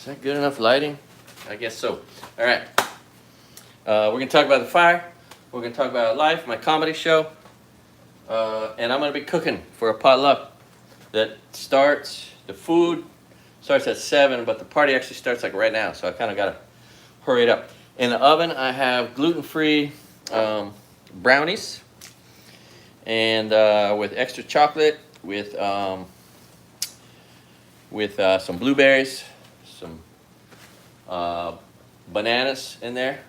Is that good enough lighting? I guess so. All right. We're going to talk about the fire. We're going to talk about life, my comedy show. And I'm going to be cooking for a potluck that starts, the food starts at 7, but the party actually starts like right now. So I kind of got to hurry it up. In the oven, I have gluten-free brownies and with extra chocolate, with some blueberries, some bananas in there,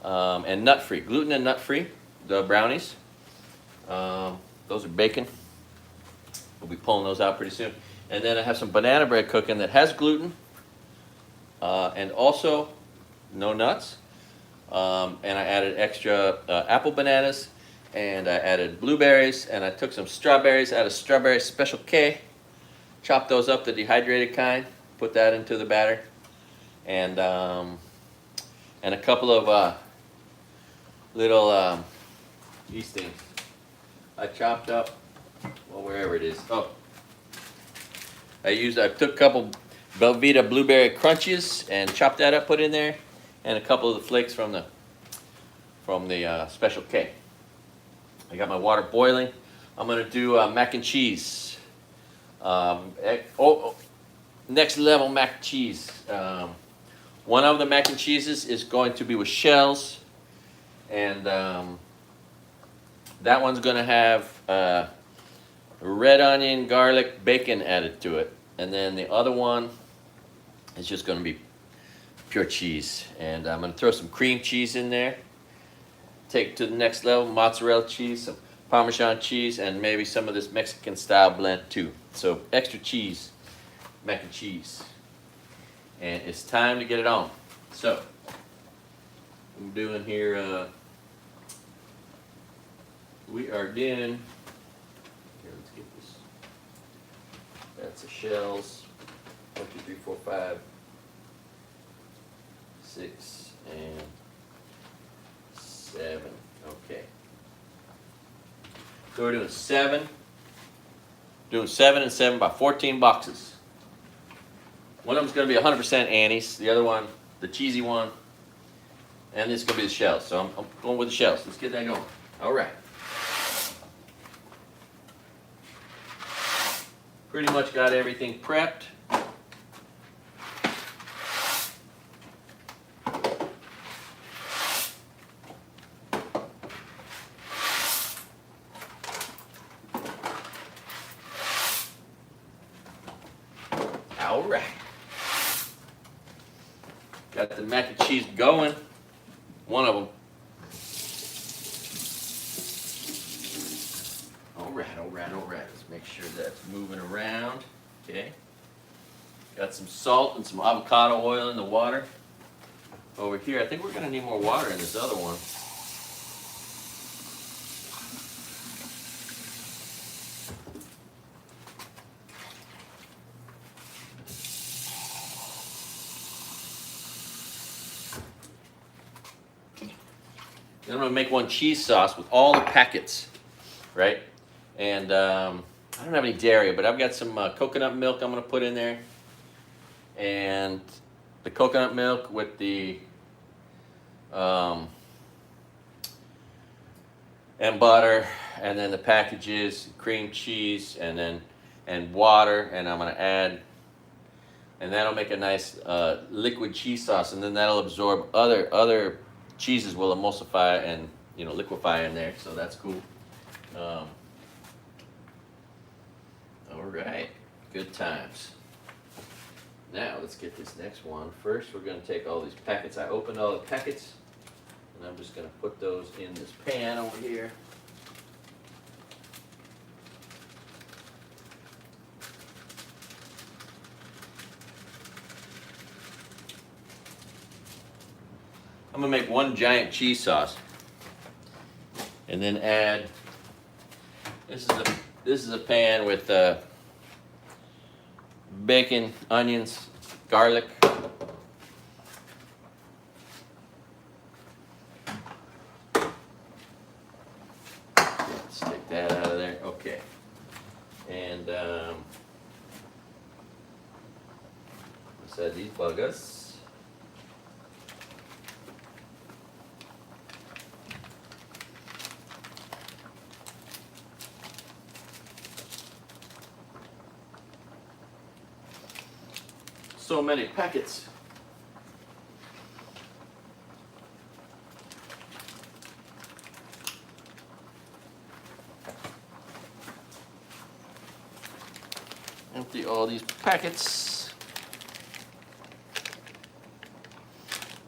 and nut-free, gluten and nut-free, the brownies. Those are bacon. We'll be pulling those out pretty soon. And then I have some banana bread cooking that has gluten and also no nuts. And I added extra apple bananas, and I added blueberries, and I took some strawberries out of Strawberry Special K, chopped those up, the dehydrated kind, put that into the batter, and a couple of little these things I chopped up, well, wherever it is. Oh, I took a couple Belvita blueberry crunches and chopped that up, put in there, and a couple of the flakes from the Special K. I got my water boiling. I'm gonna do mac and cheese. Next level mac and cheese. One of the mac and cheeses is going to be with shells, and that one's gonna have red onion, garlic, bacon added to it, and then the other one is just gonna be pure cheese. And I'm gonna throw some cream cheese in there. Take it to the next level, mozzarella cheese, some Parmesan cheese, and maybe some of this Mexican style blend too. So extra cheese, mac and cheese. And it's time to get it on. So I'm doing here, we are doing, here, let's get this. That's the shells. 1, 2, 3, 4, 5, 6, and 7. Okay. So we're doing 7. Doing 7 and 7 by 14 boxes. One of them's going to be 100% anise. The other one, the cheesy one, and this is going to be the shells. So I'm going with the shells. Let's get that going. All right. Pretty much got everything prepped. All right. Got the mac and cheese going. One of them. All right, all right, all right. Let's make sure that's moving around. Okay. Got some salt and some avocado oil in the water. Over here, I think we're going to need more water in this other one. Then I'm going to make one cheese sauce with all the packets, right? And I don't have any dairy, but I've got some coconut milk I'm going to put in there. And the coconut milk with the and butter, and then the packages, cream cheese, and water, and I'm going to add, and that'll make a nice liquid cheese sauce, and then that'll absorb other cheeses will emulsify and liquefy in there, so that's cool. All right, good times. Now let's get this next one. First, we're going to take all these packets. I opened all the packets, and I'm just going to put those in this pan over here. I'm going to make one giant cheese sauce, and then add, this is a pan with bacon, onions, garlic. Let's take that out of there. Okay. And let's inside these buggers. So many packets. Empty all these packets.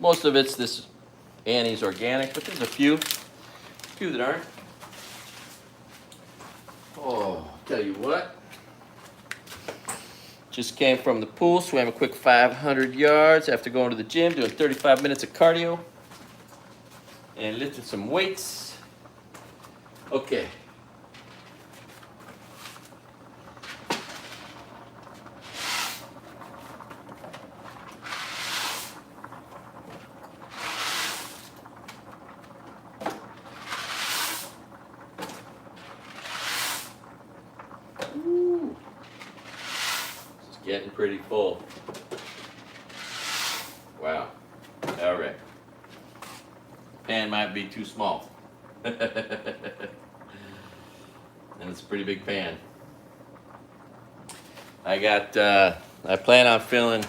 Most of it's this Annie's organic, but there's a few that aren't. Oh, tell you what. Just came from the pool, swam a quick 500 yards after going to the gym, doing 35 minutes of cardio, and lifting some weights. Okay. Ooh. This is getting pretty full. Wow. All right. Pan might be too small. And it's a pretty big pan. I plan on filling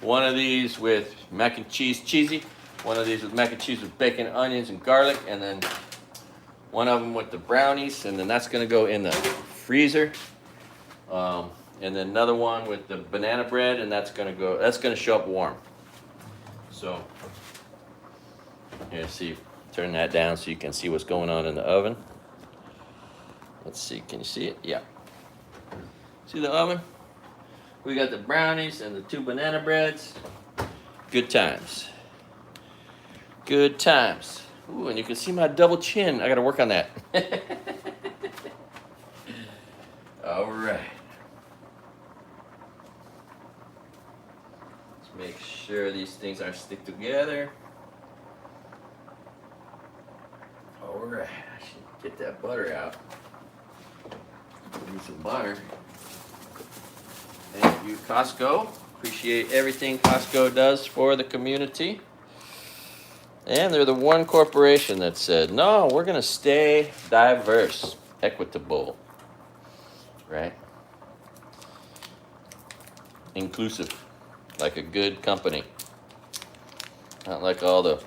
one of these with mac and cheese cheesy, one of these with mac and cheese with bacon, onions, and garlic, and then one of them with the brownies, and then that's gonna go in the freezer. And then another one with the banana bread, and that's gonna show up warm. So, here, see, turn that down so you can see what's going on in the oven. Let's see, can you see it? Yeah. See the oven? We got the brownies and the 2 banana breads. Good times. Good times. Ooh, and you can see my double chin. I gotta work on that. All right. Let's make sure these things are stick together. All right, I should get that butter out. Need some butter. Thank you, Costco. Appreciate everything Costco does for the community. And they're the one corporation that said, no, we're going to stay diverse, equitable, right? Inclusive, like a good company. Not like all the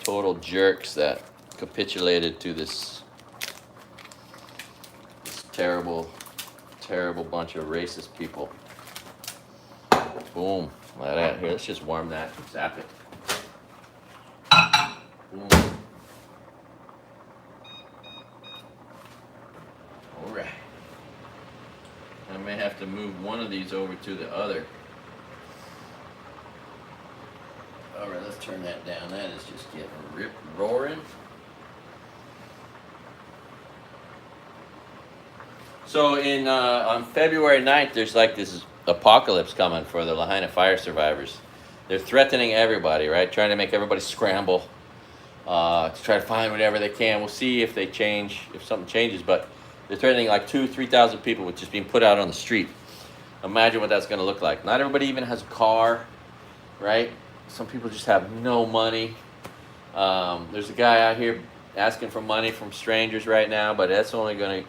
total jerks that capitulated to this terrible bunch of racist people. Boom, like that. Here, let's just warm that, zap it. Boom. All right. I may have to move one of these over to the other. All right, let's turn that down. That is just getting roaring. So on February 9th, there's like this apocalypse coming for the Lahaina fire survivors. They're threatening everybody, right? Trying to make everybody scramble to try to find whatever they can. We'll see if they change, if something changes, but they're threatening like 2,000-3,000 people with just being put out on the street. Imagine what that's going to look like. Not everybody even has a car, right? Some people just have no money. There's a guy out here asking for money from strangers right now, but that's only going to...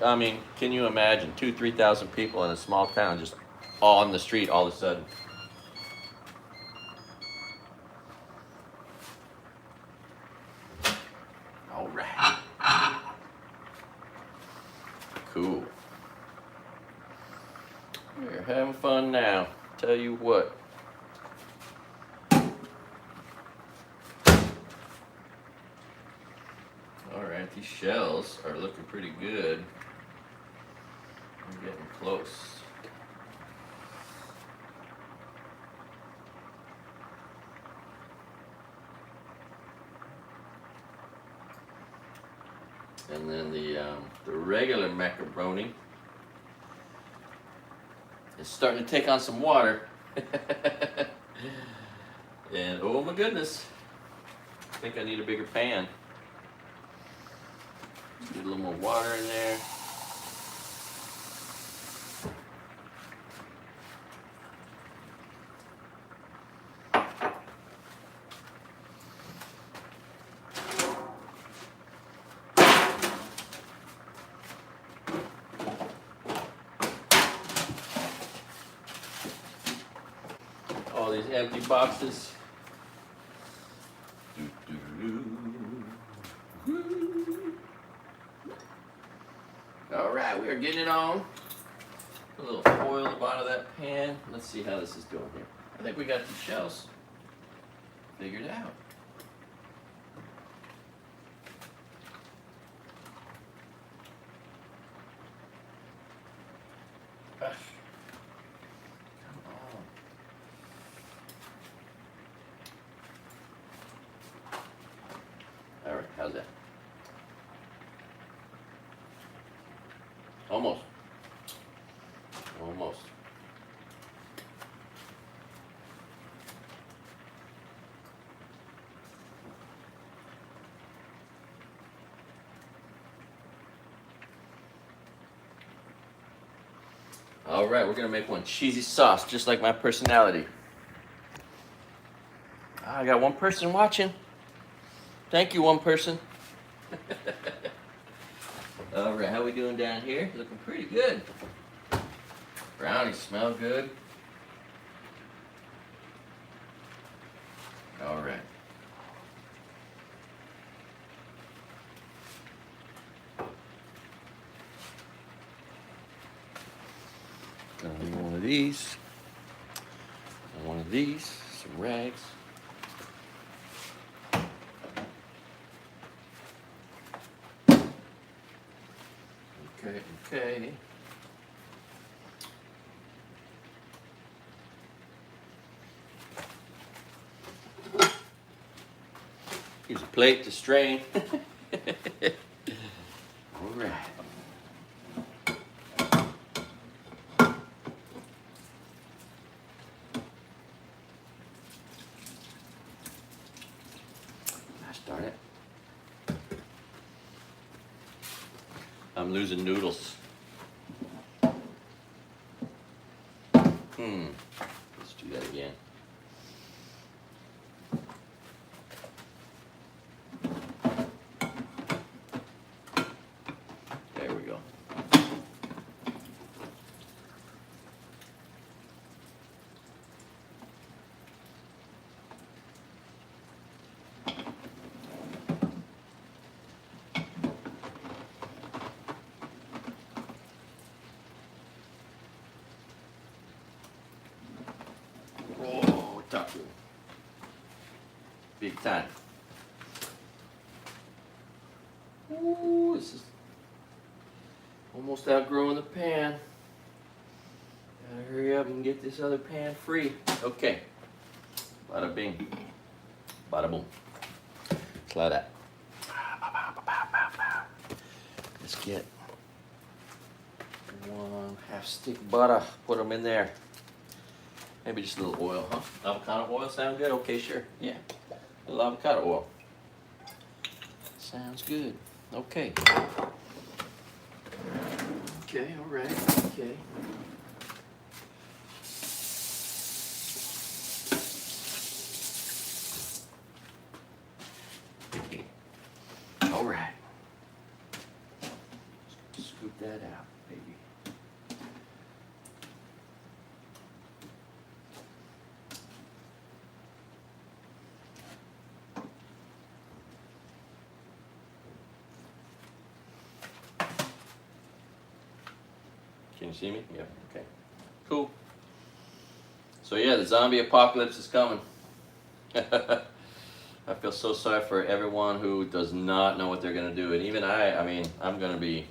I mean, can you imagine 2,000-3,000 people in a small town just all on the street all of a sudden? All right. Cool. We're having fun now. Tell you what. Alright, these shells are looking pretty good. I'm getting close. And then the regular macaroni is starting to take on some water. And oh my goodness, I think I need a bigger pan. Get a little more water in there. these empty boxes. All right, we are getting it on. A little foil at the bottom of that pan. Let's see how this is going here. I think we got the shells figured out. Come on. All right, how's that? Almost. Almost. All right, we're gonna make one cheesy sauce, just like my personality. I got one person watching. Thank you, one person. All right, how we doing down here? Looking pretty good. Brownies smell good. All right. Gonna need one of these. And one of these. Some rags. Okay. Here's a plate to strain. All right. Gosh darn it. I'm losing noodles. Let's do that again. There we go. Oh, taco. Big time. Ooh, this is almost outgrowing the pan. Gotta hurry up and get this other pan free. Okay. Bada bing. Bada boom. Try that. Let's get 1/2 stick butter. Put them in there. Maybe just a little oil, huh? Avocado oil sound good? Okay, sure. Yeah. A little avocado oil. Sounds good. Okay. Okay, all right. Okay. All right. Scoop that out, baby. Can you see me? Yeah, okay. Cool. So yeah, the zombie apocalypse is coming. I feel so sorry for everyone who does not know what they're going to do. And even I mean, I'm going to be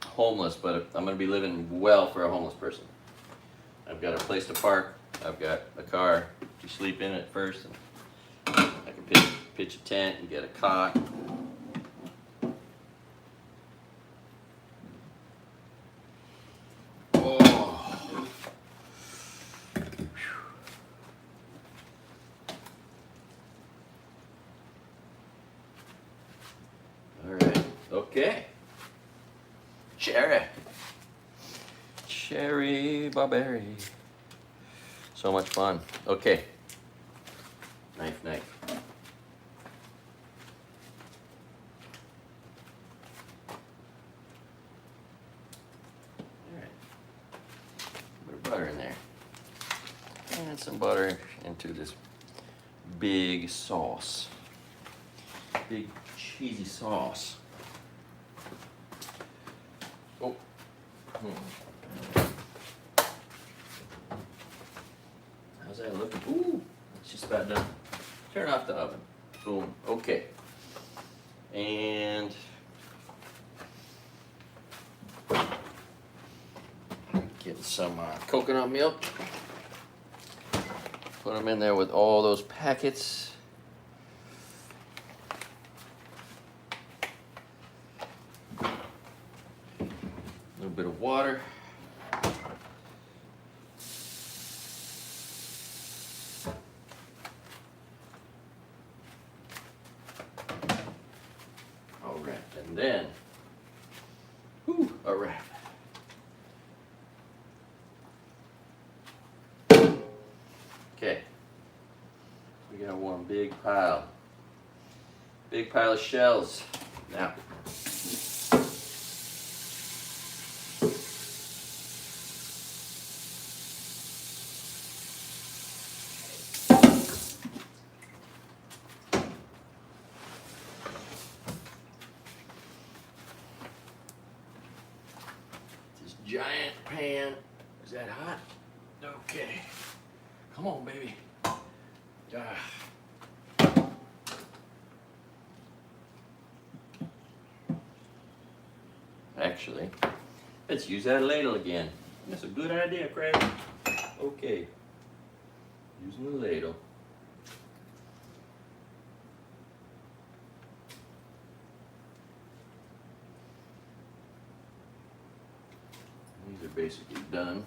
homeless, but I'm going to be living well for a homeless person. I've got a place to park. I've got a car to sleep in at first. And I can pitch a tent and get a cot. Okay. Cherry barberry. So much fun. Okay. Knife. All right. Put butter in there. And some butter into this big sauce. Big cheesy sauce. Oh. How's that looking? Ooh, it's just about done. Turn off the oven. Boom. Okay. And get some coconut milk. Put them in there with all those packets. A little bit of water. All right, and then, all right. Okay, we got one big pile of shells. Now, this giant pan, is that hot? Okay, come on, baby. Actually, let's use that ladle again. That's a good idea, Craig. Okay, using the ladle. These are basically done.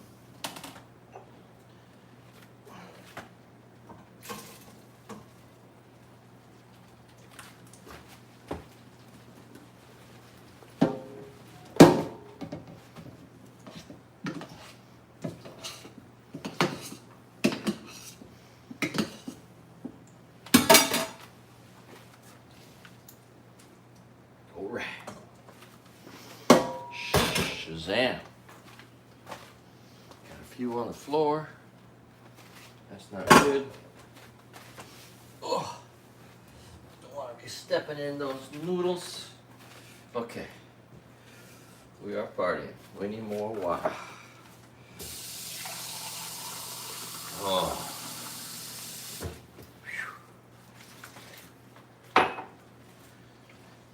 All right. Shazam. Got a few on the floor. That's not good. Oh, don't want to be stepping in those noodles. Okay. We are partying. We need more water. Oh.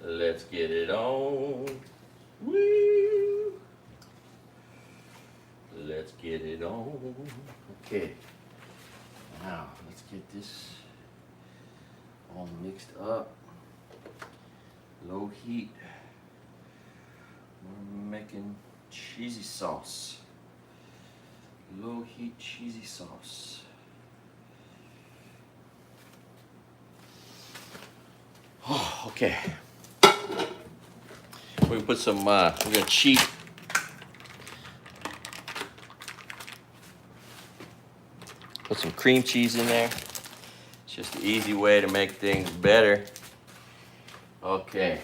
Let's get it on. Woo! Let's get it on. Okay. Now, let's get this all mixed up. Low heat. We're making cheesy sauce. Low heat cheesy sauce. Oh, okay. We're gonna put some, we're gonna cheat. Put some cream cheese in there. It's just the easy way to make things better. Okay.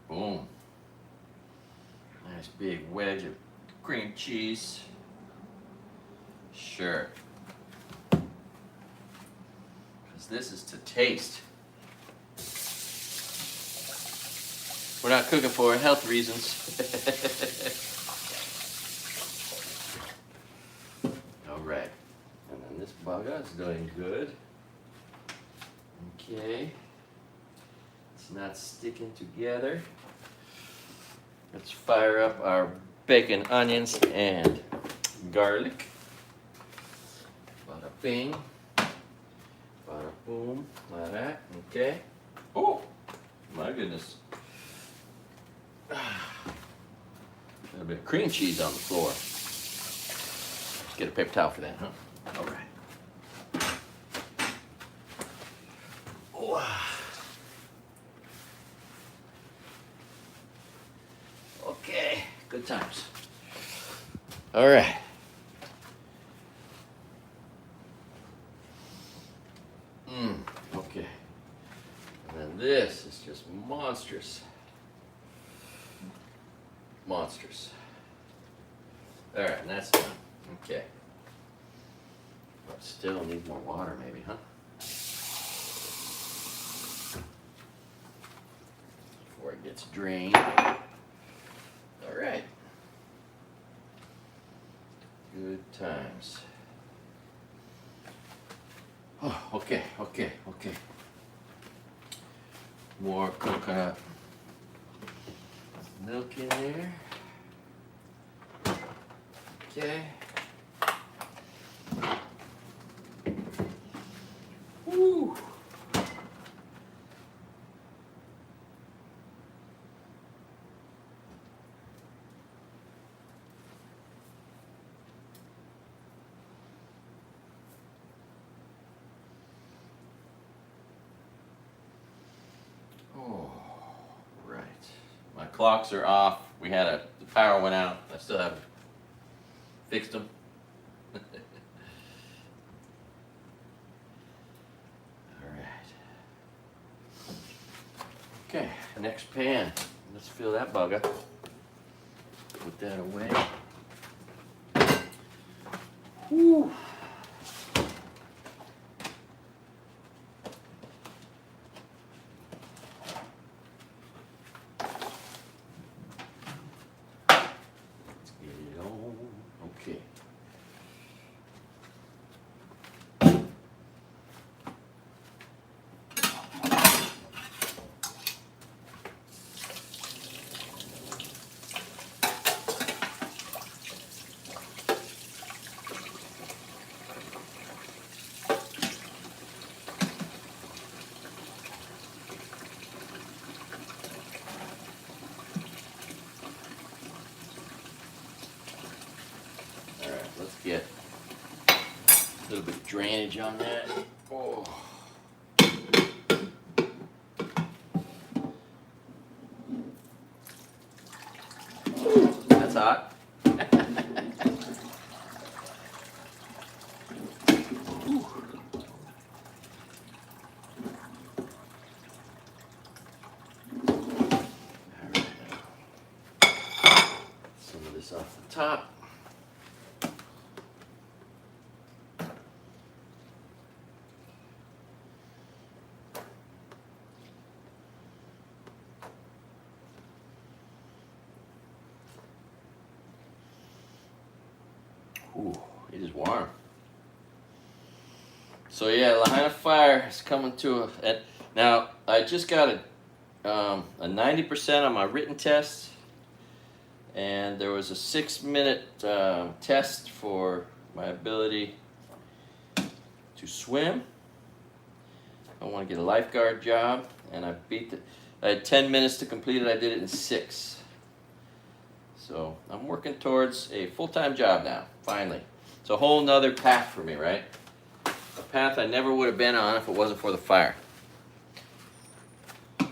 Boom. Nice big wedge of cream cheese. Sure. Because this is to taste. We're not cooking for health reasons. All right. And then this bugger is doing good. Okay. It's not sticking together. Let's fire up our bacon, onions, and garlic. Bada bing. Bada boom. Like that. Okay. Oh, my goodness. A little bit of cream cheese on the floor. Let's get a paper towel for that, huh? All right. Oh. Okay, good times. All right. monstrous. Monstrous. All right, and that's done. Okay. But still need more water maybe, huh? Before it gets drained. All right. Good times. Oh, okay. More coconut milk in there. Okay. Woo. Oh, right. My clocks are off. The power went out. I still haven't fixed them. All right. Okay, next pan. Let's fill that bugger. Put that away. Woo. Let's get it on. Okay. All right, let's get a little bit of drainage on that. Oh. That's hot. Some of this off the top. Ooh, it is warm. So yeah, Lahaina fire is coming to a. Now I just got a 90% on my written test, and there was a 6-minute test for my ability to swim. I want to get a lifeguard job, and I had 10 minutes to complete it. I did it in 6. So I'm working towards a full-time job now, finally. It's a whole nother path for me, right? A path I never would have been on if it wasn't for the fire. All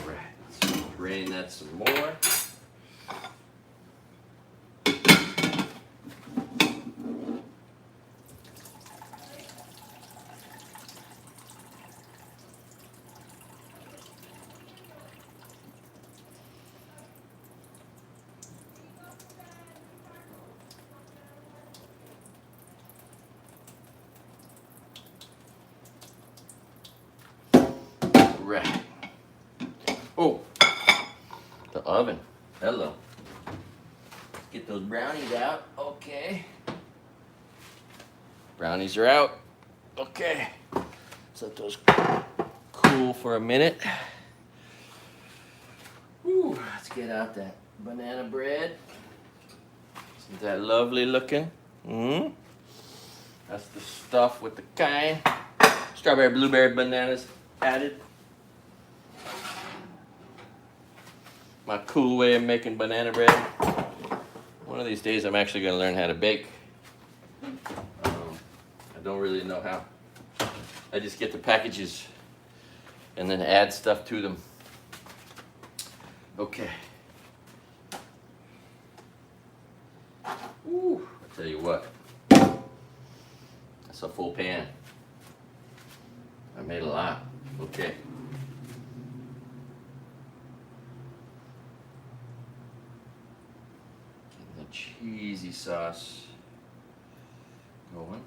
right, let's drain that some more. Right. Oh, the oven. Hello. Get those brownies out. Okay. Brownies are out. Okay. Let's let those cool for a minute. Whew. Let's get out that banana bread. Isn't that lovely looking? That's the stuff with the kind. Strawberry, blueberry, bananas added. My cool way of making banana bread. One of these days I'm actually going to learn how to bake. I don't really know how. I just get the packages and then add stuff to them. Okay. Ooh, I'll tell you what. That's a full pan. I made a lot. Okay. Getting the cheesy sauce going.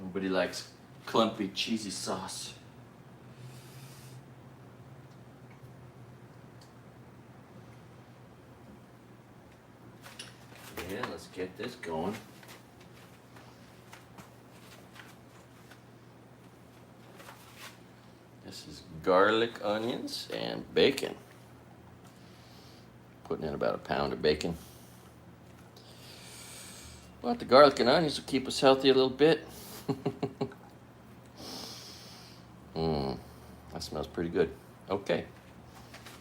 Nobody likes clumpy cheesy sauce. Yeah, let's get this going. This is garlic, onions, and bacon. Putting in about a pound of bacon. Well, the garlic and onions will keep us healthy a little bit. That smells pretty good. Okay,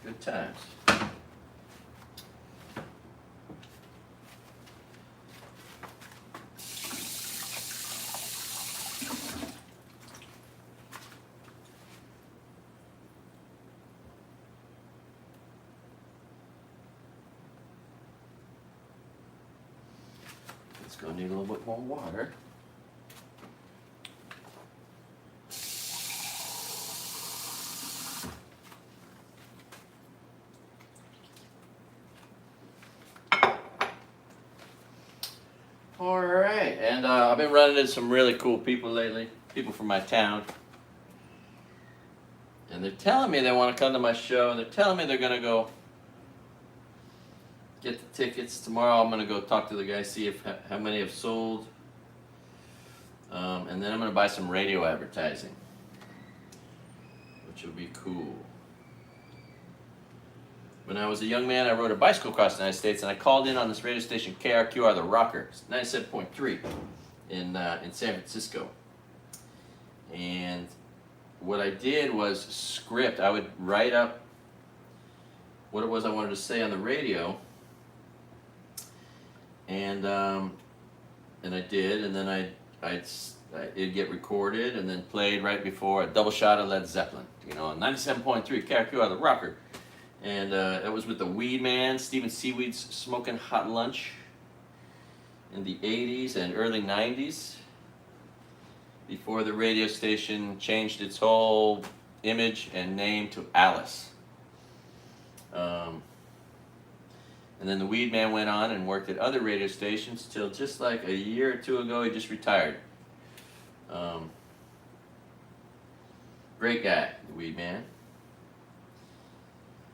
good times. It's gonna need a little bit more water. All right, and I've been running into some really cool people lately, people from my town. And they're telling me they want to come to my show, and they're telling me they're going to go get the tickets. Tomorrow I'm going to go talk to the guy, see if how many have sold. And then I'm going to buy some radio advertising, which will be cool. When I was a young man, I rode a bicycle across the United States, and I called in on this radio station, KRQR, The Rocker, 97.3 in San Francisco. And what I did was script. I would write up what it was I wanted to say on the radio, and I did, and then it'd get recorded and then played right before a double shot of Led Zeppelin, on 97.3 KRQR, The Rocker. And it was with the Weed Man, Stephen Seaweed's Smoking Hot Lunch in the 80s and early 90s, before the radio station changed its whole image and name to Alice. And then the Weed Man went on and worked at other radio stations till just like a year or two ago, he just retired. Great guy, the Weed Man.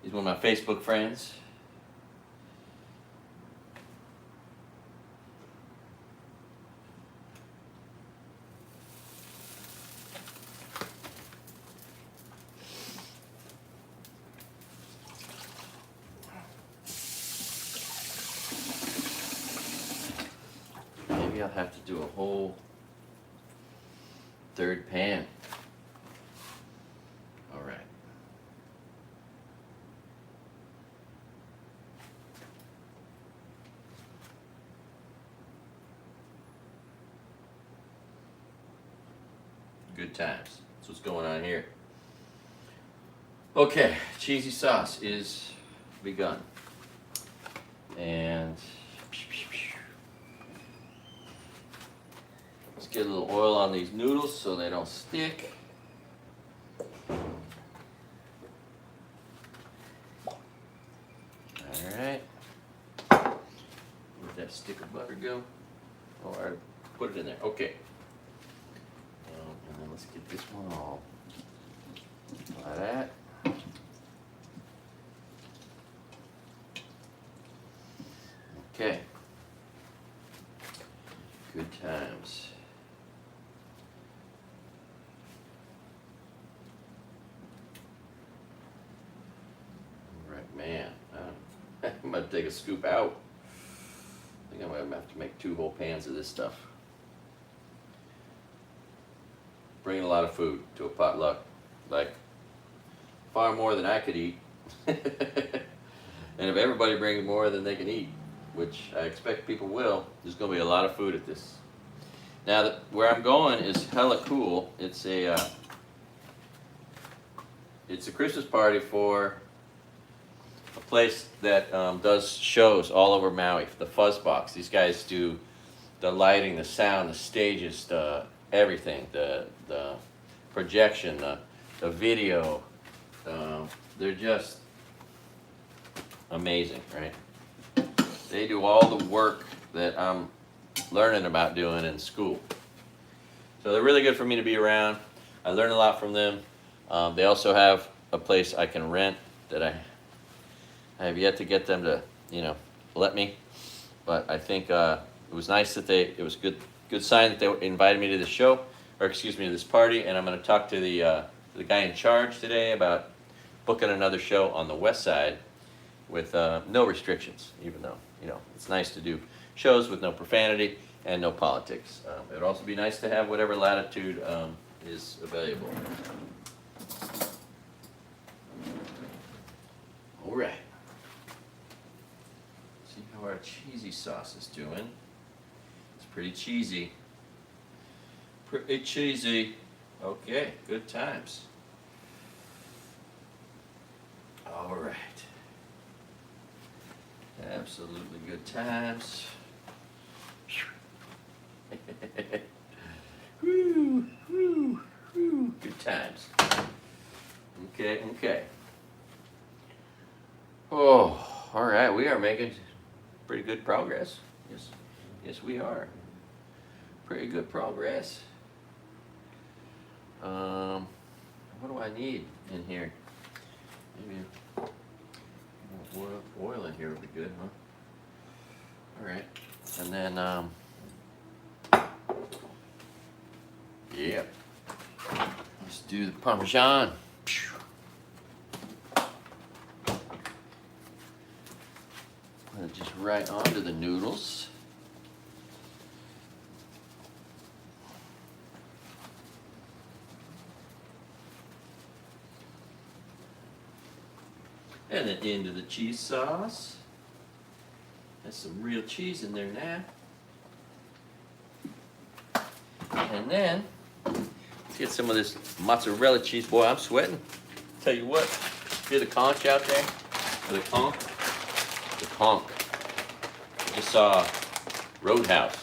He's one of my Facebook friends. Maybe I'll have to do a whole third pan. All right. Good times. That's what's going on here. Okay, cheesy sauce is begun. And let's get a little oil on these noodles so they don't stick. Alright. Where'd that stick of butter go? Oh, I put it in there. Okay. And then let's get this one all like that. Okay. Good times. All right, man. I'm going to take a scoop out. I think I might have to make 2 whole pans of this stuff. Bringing a lot of food to a potluck, like far more than I could eat. And if everybody brings more than they can eat, which I expect people will, there's going to be a lot of food at this. Now, where I'm going is hella cool. It's a Christmas party for a place that does shows all over Maui. The Fuzzbox. These guys do the lighting, the sound, the stages, the everything, the projection, the video. They're just amazing, right? They do all the work that I'm learning about doing in school. So they're really good for me to be around. I learn a lot from them. They also have a place I can rent that I have yet to get them to, let me. But I think it was nice that it was a good sign that they invited me to the show, or excuse me, to this party. And I'm going to talk to the guy in charge today about booking another show on the west side with no restrictions, even though, it's nice to do shows with no profanity and no politics. It would also be nice to have whatever latitude is available. All right. See how our cheesy sauce is doing. It's pretty cheesy. Pretty cheesy. Okay, good times. All right. Absolutely good times. Woo, woo, woo. Good times. Okay. Oh, all right. We are making pretty good progress. Yes, we are. Pretty good progress. What do I need in here? Maybe oil in here would be good, huh? All right. And then, yeah. Let's do the Parmesan. Put it just right onto the noodles. And then into the cheese sauce. There's some real cheese in there now. And then, let's get some of this mozzarella cheese. Boy, I'm sweating. Tell you what, hear the conch out there? Or the conch? The conch. I just saw Roadhouse.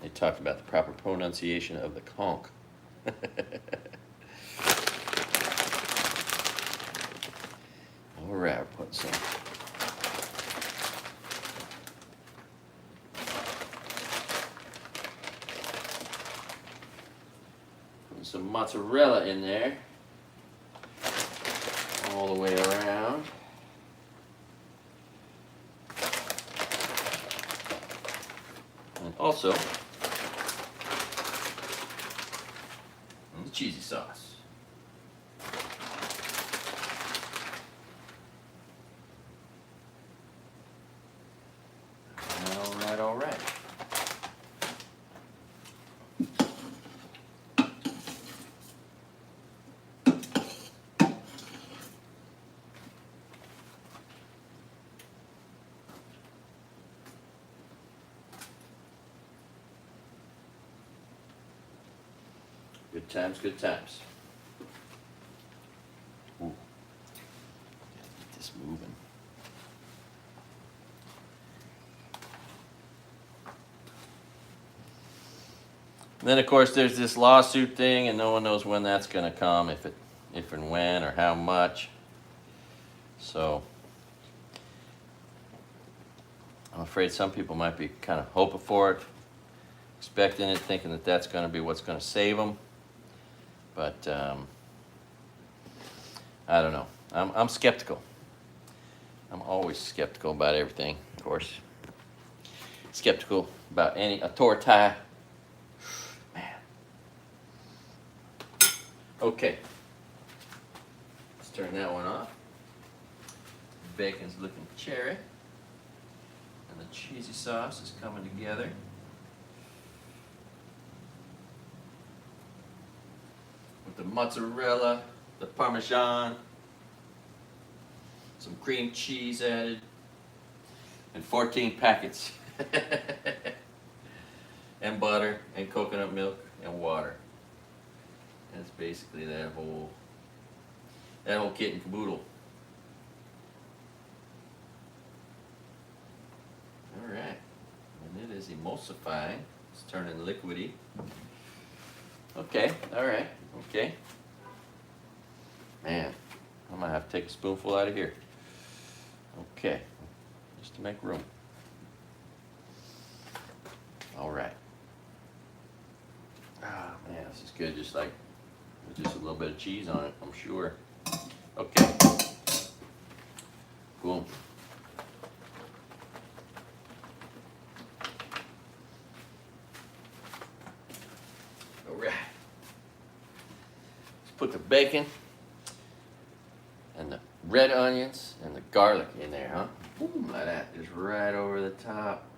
They talked about the proper pronunciation of the conch. All right, we're putting some. Putting some mozzarella in there. All the way around. And also, the cheesy sauce. All right. Good times, good times. Ooh. Gotta get this moving. And then, of course, there's this lawsuit thing, and no one knows when that's going to come, if and when, or how much. So, I'm afraid some people might be kind of hoping for it, expecting it, thinking that that's going to be what's going to save them. But I don't know. I'm skeptical. I'm always skeptical about everything, of course. Skeptical about any authority. Man. Okay. Let's turn that one off. Bacon's looking cherry. And the cheesy sauce is coming together. With the mozzarella, the Parmesan, some cream cheese added, and 14 packets. And butter, and coconut milk, and water. That's basically that whole kit and caboodle. right. And it is emulsifying. It's turning liquidy. Okay, all right, okay. Man, I might have to take a spoonful out of here. Okay, just to make room. All right. Ah, man, this is good. Just like with just a little bit of cheese on it, I'm sure. Okay. Boom. All right. Let's put the bacon and the red onions and the garlic in there, huh? Boom, like that. Just right over the top.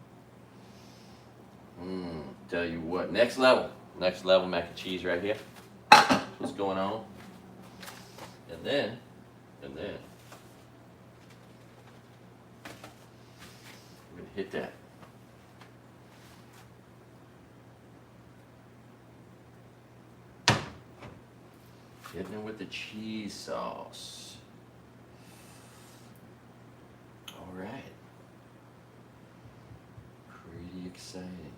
Tell you what, next level mac and cheese right here. That's what's going on. And then, we're gonna hit that. Hitting it with the cheese sauce. All right. Pretty exciting.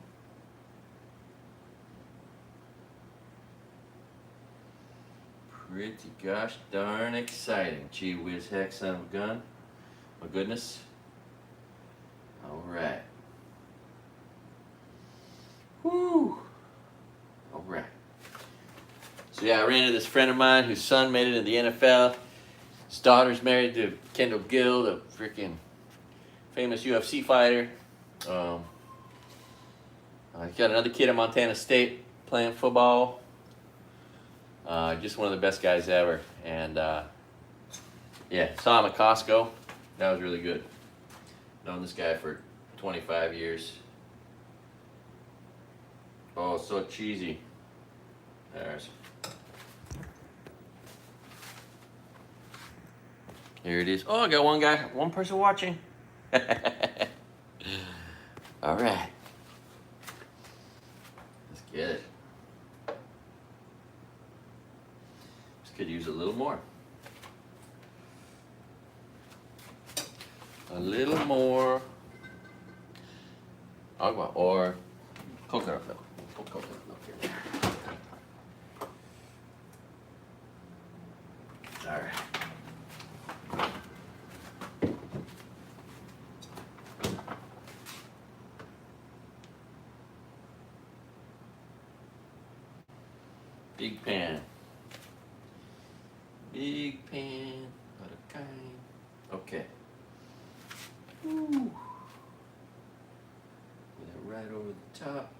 Pretty gosh darn exciting. Gee whiz heck, son of a gun. My goodness. All right. Whoo. All right. So yeah, I ran into this friend of mine whose son made it in the NFL. His daughter's married to Kendall Gill, the freaking famous UFC fighter. He's got another kid at Montana State playing football. Just one of the best guys ever. And yeah, saw him at Costco. That was really good. Known this guy for 25 years. Oh, so cheesy. There's. Here it is. Oh, I got one person watching. All right. Let's get it. This could use a little more. A little more. Agua or coconut milk. Put coconut milk here. All right. Big pan. Big pan. What a kind. Okay. Ooh. Put that right over the top.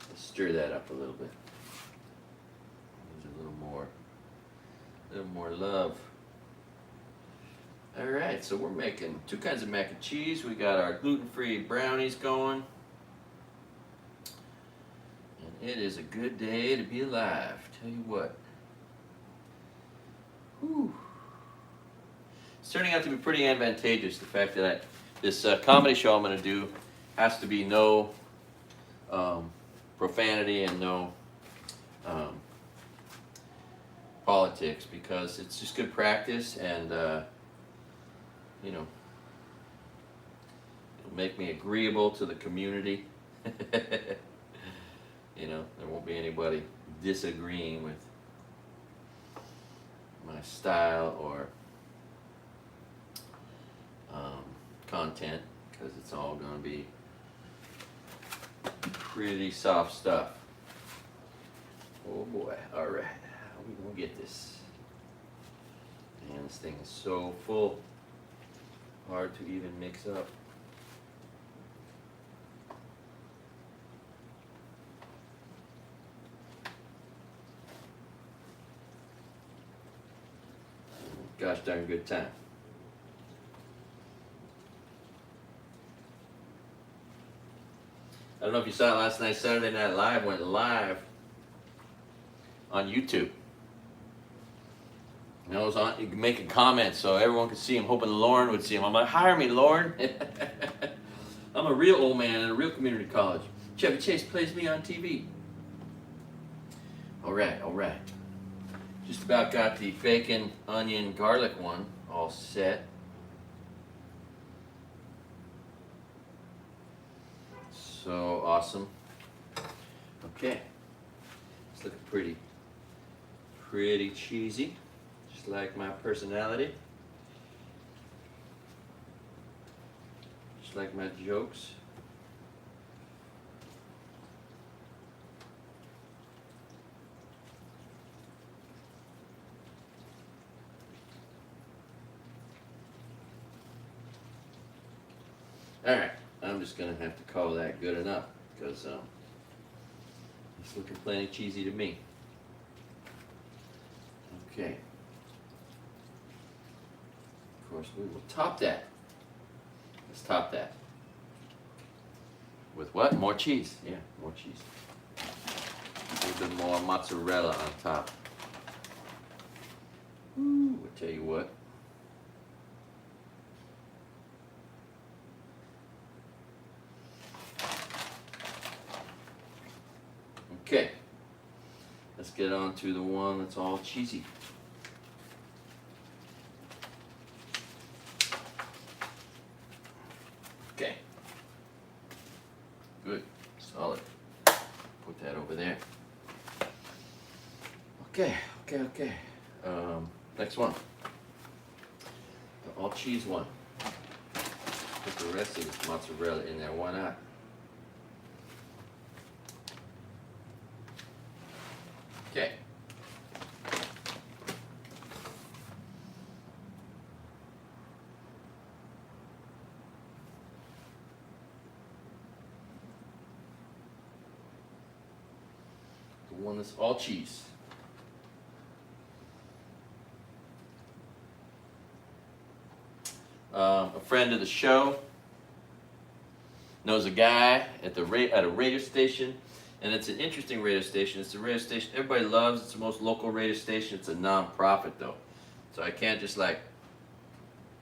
Let's stir that up a little bit. Needs a little more love. All right, so we're making two kinds of mac and cheese. We got our gluten-free brownies going. And it is a good day to be alive, tell you what. Whew. It's turning out to be pretty advantageous, the fact that this comedy show I'm going to do has to be no profanity and no politics, because it's just good practice, and you know, it'll make me agreeable to the community. You know, there won't be anybody disagreeing with my style or content, because it's all going to be pretty soft stuff. Oh boy, all right, how are we going to get this? Man, this thing is so full. Hard to even mix up. Gosh darn good time. I don't know if you saw it last night. Saturday Night Live went live on YouTube. And I was on making comments so everyone could see him, hoping Lauren would see him. I'm like, hire me, Lauren. I'm a real old man in a real community college. Chevy Chase plays me on TV. All right, all right. Just about got the bacon, onion, garlic one all set. So awesome. Okay. It's looking pretty cheesy, just like my personality, just like my jokes. All right, I'm just gonna have to call that good enough because it's looking plenty cheesy to me. Okay. Of course, we will top that. Let's top that. With what? More cheese. Yeah, more cheese. A little bit more mozzarella on top. Ooh, I'll tell you what. Okay. Let's get on to the one that's all cheesy. Okay. Good. Solid. Put that over there. Okay. Next one. The all cheese one. Put the rest of this mozzarella in there. Why not? Okay. The one that's all cheese. A friend of the show knows a guy at a radio station, and it's an interesting radio station. It's a radio station everybody loves. It's the most local radio station. It's a non-profit though, so I can't just like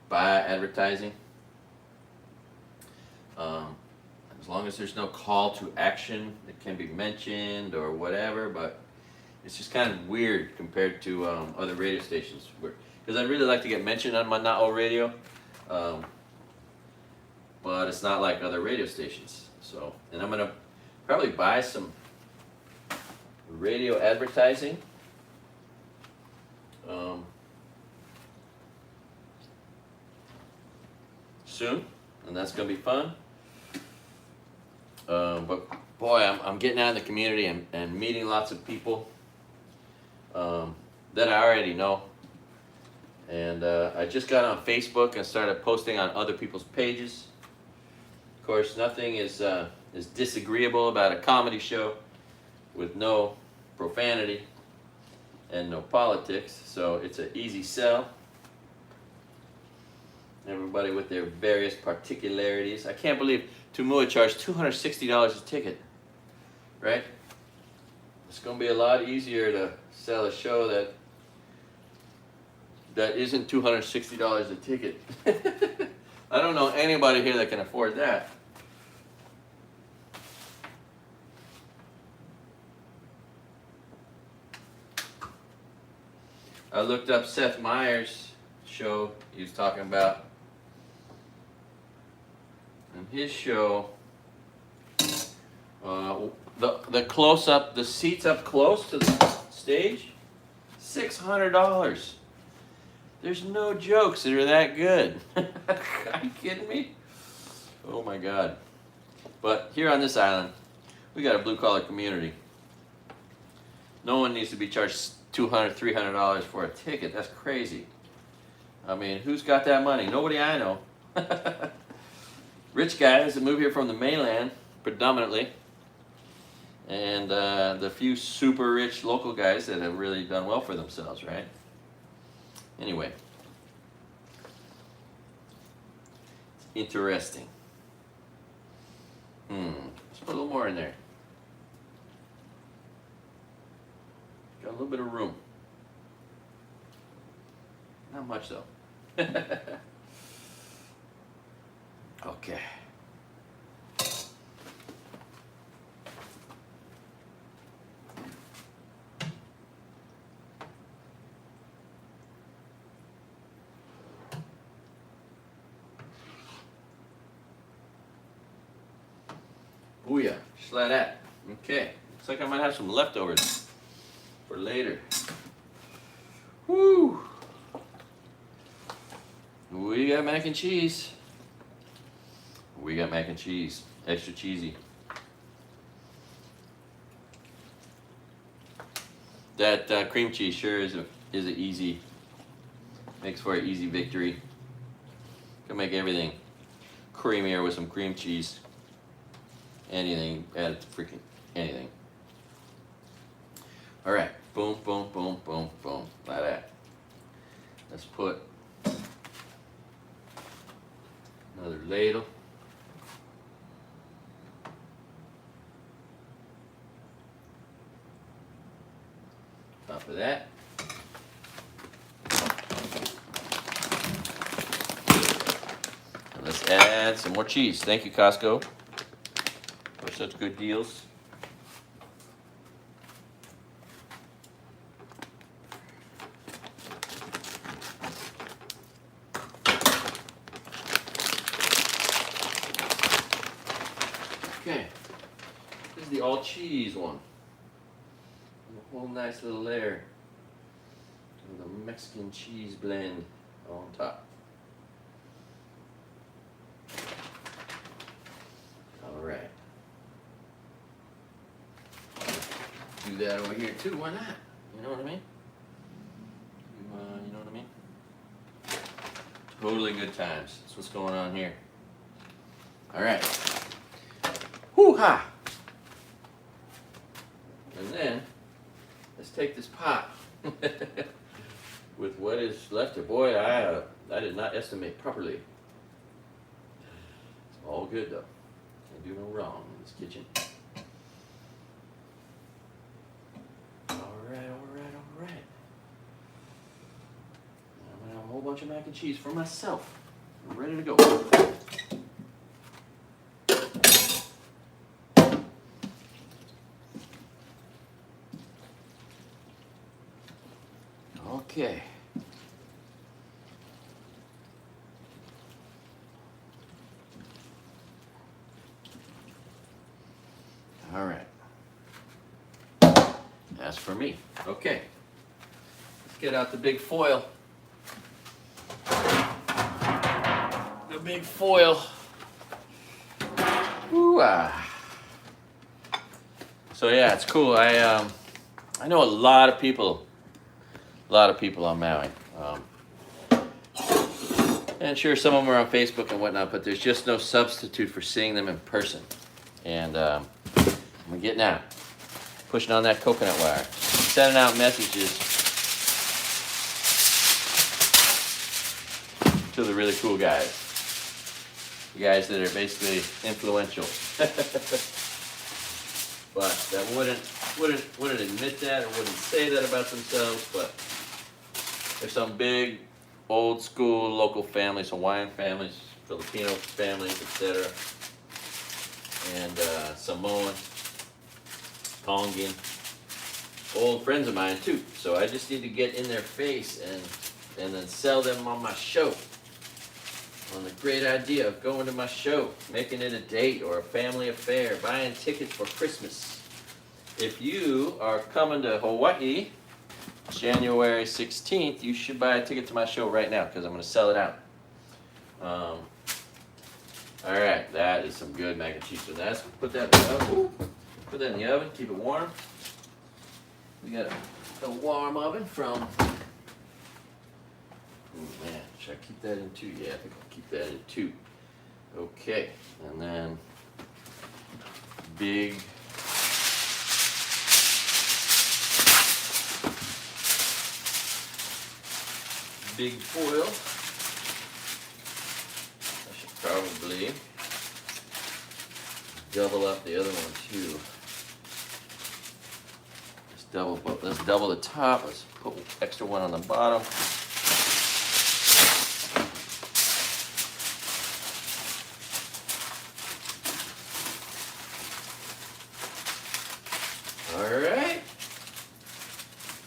buy advertising. As long as there's no call to action, it can be mentioned or whatever. But it's just kind of weird compared to other radio stations, because I'd really like to get mentioned on my Not All Radio. But it's not like other radio stations. So, and I'm gonna probably buy some radio advertising. Soon, and that's gonna be fun. But boy, I'm getting out in the community and meeting lots of people that I already know. And I just got on Facebook and started posting on other people's pages. Of course, nothing is disagreeable about a comedy show with no profanity and no politics, so it's an easy sell. Everybody with their various particularities. I can't believe Tumua charged $260 a ticket, right? It's going to be a lot easier to sell a show that isn't $260 a ticket. I don't know anybody here that can afford that. I looked up Seth Meyers' show he was talking about. And his show, the close up, the seats up close to the stage, $600. There's no jokes that are that good. Are you kidding me? Oh my God. But here on this island, we got a blue collar community. No one needs to be charged $200, $300 for a ticket. That's crazy. I mean, who's got that money? Nobody I know. Rich guys that move here from the mainland, predominantly. And the few super rich local guys that have really done well for themselves, right? Anyway, it's interesting. Let's put a little more in there. Got a little bit of room. Not much though. Okay. Booyah. Just like that. Okay. Looks like I might have some leftovers for later. Woo! We got mac and cheese. We got mac and cheese. Extra cheesy. That cream cheese sure is an easy, makes for an easy victory. Can make everything creamier with some cream cheese. Anything, add freaking anything. All right, boom, boom, boom, boom, boom, like that. Let's put another ladle. Top of that. And let's add some more cheese. Thank you, Costco, for such good deals. Okay, this is the all cheese one. A whole nice little layer of the Mexican cheese blend on top. All right. Do that over here too. Why not? You know what I mean? You know what I mean? Totally good times. That's what's going on here. All right. Hoo-ha! And then, let's take this pot with what is left here. Boy, I did not estimate properly. It's all good though. Can't do no wrong in this kitchen. All right. I'm gonna have a whole bunch of mac and cheese for myself. I'm ready to go. Okay. All right. As for me, okay. Let's get out the big foil. The big foil. Ooh-ah. So yeah, it's cool. I know a lot of people on Maui. And sure, some of them are on Facebook and whatnot, but there's just no substitute for seeing them in person. And I'm getting out, pushing on that coconut wire, sending out messages to the really cool guys. The guys that are basically influential. But that wouldn't admit that or wouldn't say that about themselves, but there's some big, old school local families, Hawaiian families, Filipino families, etc. And Samoan, Tongan, old friends of mine too. So I just need to get in their face and then sell them on my show. On the great idea of going to my show, making it a date or a family affair, buying tickets for Christmas. If you are coming to Hawaii, January 16th, you should buy a ticket to my show right now because I'm going to sell it out. All right, that is some good mac and cheese. So that's put that in the oven. Put that in the oven. Keep it warm. We got a warm oven from. Oh man, should I keep that in 2? Yeah, I think I'll keep that in 2. Okay, and then big. Big foil. I should probably double up the other one too. Let's double the top. Let's put extra one on the bottom. All right.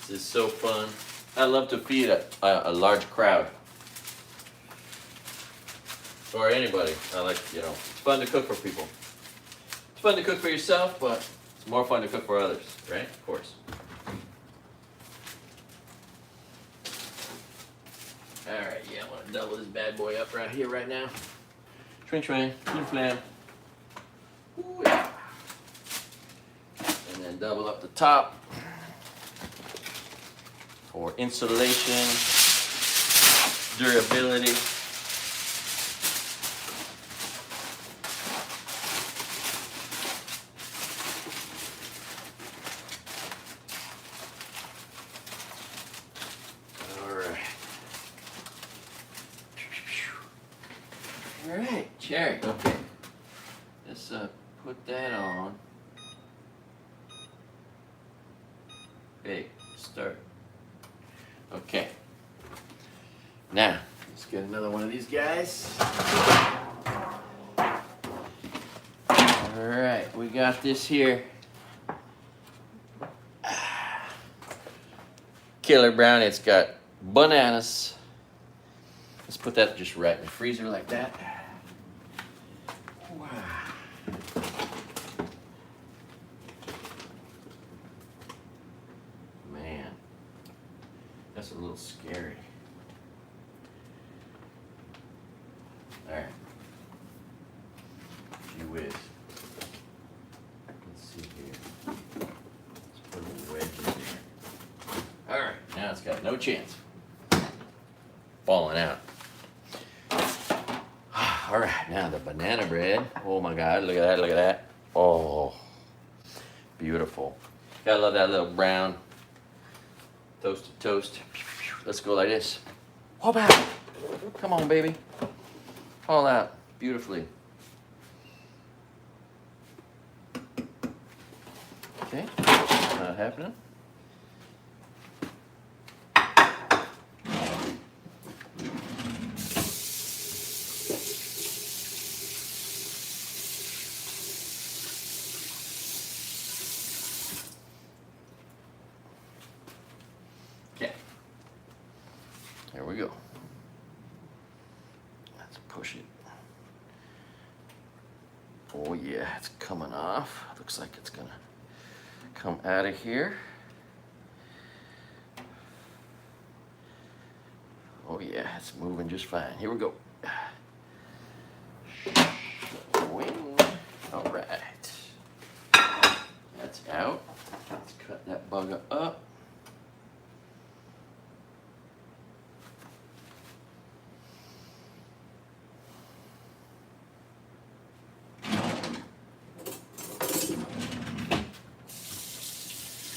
This is so fun. I love to feed a large crowd. Or anybody. I like, it's fun to cook for people. It's fun to cook for yourself, but it's more fun to cook for others, right? Of course. All right, yeah, I want to double this bad boy up right here, right now. Twing, flim, flam. Ooh, yeah. And then double up the top for insulation, durability. All right, cherry. Okay, let's put that on. Big start. Okay. Now let's get another one of these guys. All right, we got this here. Killer brownie. It's got bananas. Let's put that just right in the freezer like that. Wow. Man, that's a little scary. All right. Gee whiz. Let's see here. Let's put a little wedge in there. All right, now it's got no chance falling out. All right, now the banana bread. Oh my God, look at that, look at that. Oh, beautiful. Gotta love that little brown toasted toast. Let's go like this. Hop out. Come on, baby. Fall out beautifully. Okay, not happening. Okay, there we go. Let's push it. Oh yeah, it's coming off. Looks like it's gonna come out of here. Oh yeah, it's moving just fine. Here we go. Wing. All right. That's out. Let's cut that bugger up.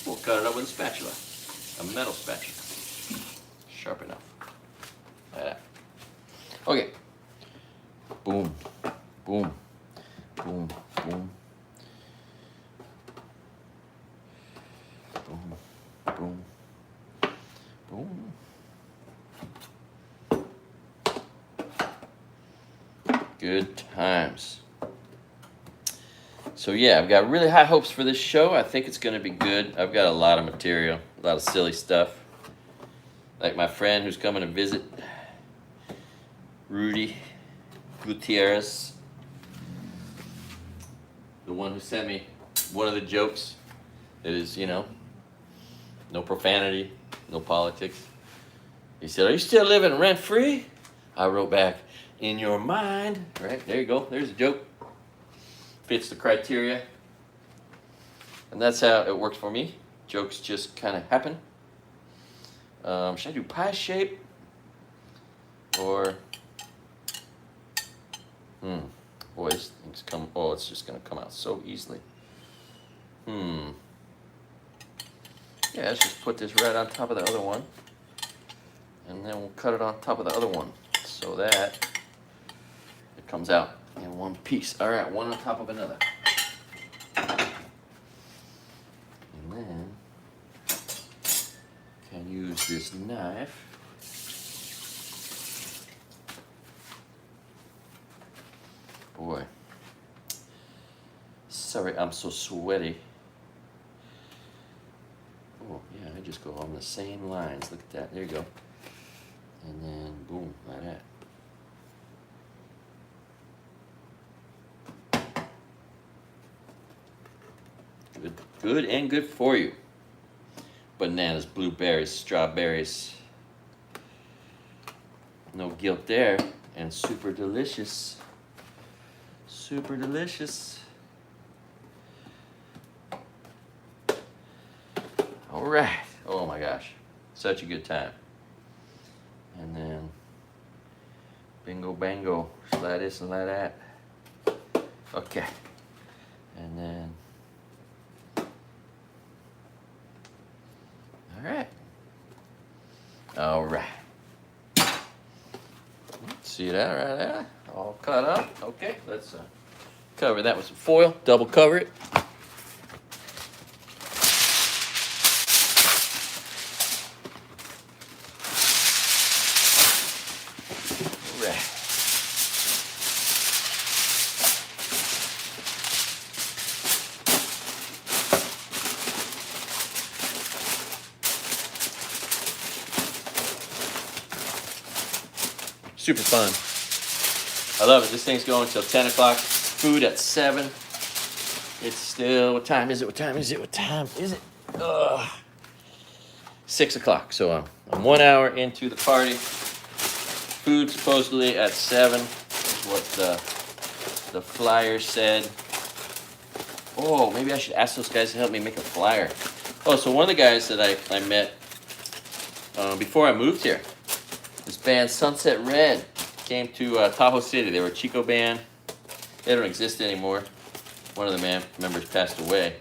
We'll cut it up with a spatula, a metal spatula. Sharp enough. Like that. Okay. Boom, boom, boom, boom. Boom, boom, boom. Good times. So yeah, I've got really high hopes for this show. I think it's gonna be good. I've got a lot of material, a lot of silly stuff. Like my friend who's coming to visit, Rudy Gutierrez, the one who sent me one of the jokes that is, you know, no profanity, no politics. He said, "Are you still living rent-free?" I wrote back, "In your mind." Right, there you go, there's a joke. Fits the criteria. And that's how it works for me. Jokes just kind of happen. Should I do pie shape? Or, boy, this thing's come, oh, it's just gonna come out so easily. Yeah, let's just put this right on top of the other one. And then we'll cut it on top of the other one so that it comes out in one piece. All right, one on top of another. And then can use this knife. Boy, sorry, I'm so sweaty. Oh yeah, I just go on the same lines. Look at that. There you go. And then boom, like that. Good, good and good for you. Bananas, blueberries, strawberries. No guilt there. And super delicious. Super delicious. All right. Oh my gosh. Such a good time. And then bingo bango. Slide this and slide that. Okay. And then all right. See that right there? All cut up. Okay, let's cover that with some foil. Double cover it. All right. Super fun. I love it. This thing's going till 10 o'clock. Food at 7. It's still, what time is it? What time is it? What time is it? 6 o'clock. So I'm 1 hour into the party. Food supposedly at 7. What the flyer said. Oh, maybe I should ask those guys to help me make a flyer. Oh, so one of the guys that I met before I moved here, this band Sunset Red came to Tahoe City. They were a Chico band. They don't exist anymore. One of the members passed away.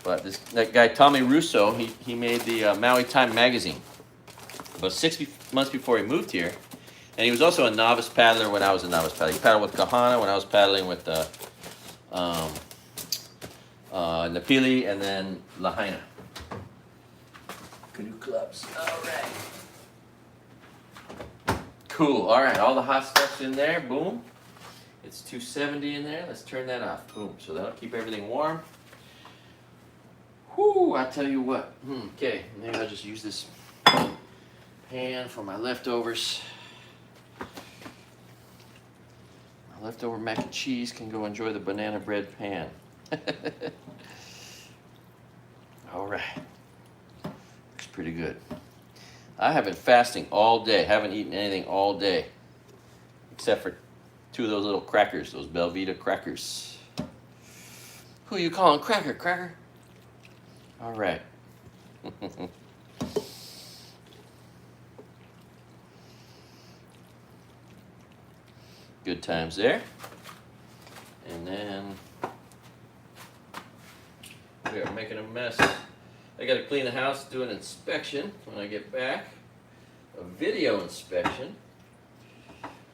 But that guy Tommy Russo, he made the Maui Time magazine about 6 months before he moved here. And he was also a novice paddler when I was a novice paddler. He paddled with Kahana when I was paddling with Napili and then Lahaina. Canoe clubs. All right. Cool. All right. All the hot stuff's in there. Boom. It's 270 in there. Let's turn that off. Boom. So that'll keep everything warm. Whoo! I tell you what. Okay. Maybe I'll just use this pan for my leftovers. My leftover mac and cheese can go enjoy the banana bread pan. All right. Looks pretty good. I have been fasting all day. Haven't eaten anything all day. Except for 2 of those little crackers. Those Belvita crackers. Who you calling cracker? Cracker? All right. Good times there. And then we are making a mess. I got to clean the house, do an inspection when I get back. A video inspection.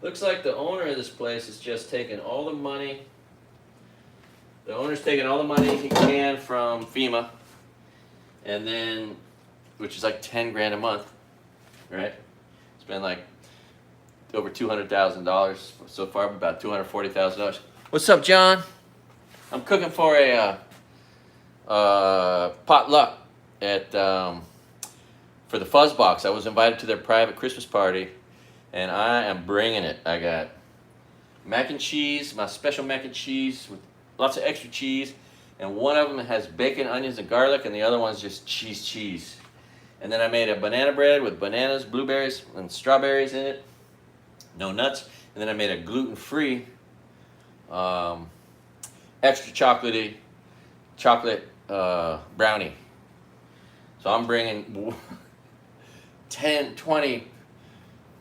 Looks like the owner of this place is just taking all the money. The owner's taking all the money he can from FEMA, and then, which is like 10 grand a month, right? It's been like over $200,000 so far, about $240,000. What's up, John? I'm cooking for a potluck at for the Fuzz Box. I was invited to their private Christmas party, and I am bringing it. I got mac and cheese, my special mac and cheese with lots of extra cheese, and one of them has bacon, onions, and garlic, and the other one's just cheese. And then I made a banana bread with bananas, blueberries, and strawberries in it. No nuts. And then I made a gluten-free, extra chocolate brownie. So I'm bringing 10, 20,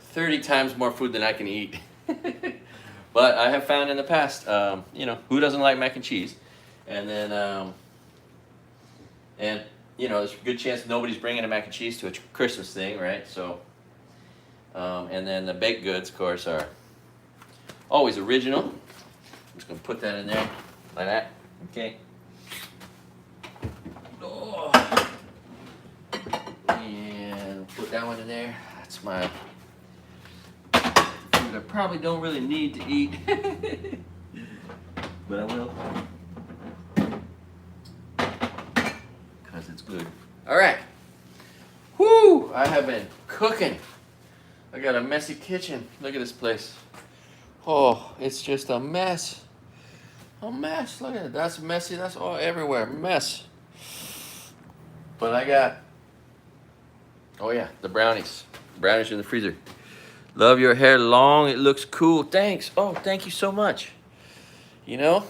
30 times more food than I can eat. But I have found in the past, who doesn't like mac and cheese? And then, there's a good chance nobody's bringing a mac and cheese to a Christmas thing, right? So, and then the baked goods, of course, are always original. I'm just going to put that in there like that, okay? Oh. And put that one in there. That's my food I probably don't really need to eat, but I will. Because it's good. All right. Whoo! I have been cooking. I got a messy kitchen. Look at this place. Oh, it's just a mess. A mess. Look at it. That's messy. That's all everywhere. Mess. But I got, oh yeah, the brownies. Brownies in the freezer. Love your hair long. It looks cool. Thanks. Oh, thank you so much. You know?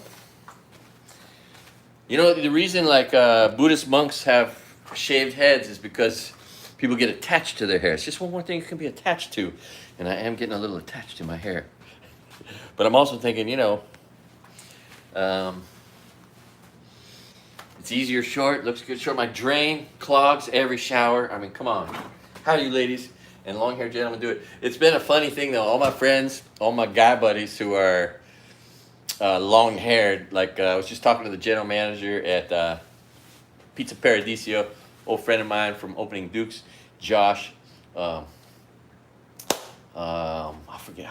You know, the reason like Buddhist monks have shaved heads is because people get attached to their hair. It's just one more thing you can be attached to. And I am getting a little attached to my hair. But I'm also thinking, you know, it's easier short, looks good short. My drain clogs every shower. I mean, come on. How do you ladies and long-haired gentlemen do it? It's been a funny thing, though. All my friends, all my guy buddies who are long-haired, like I was just talking to the general manager at Pizza Paradiso, old friend of mine from Opening Dukes, Josh. I forget.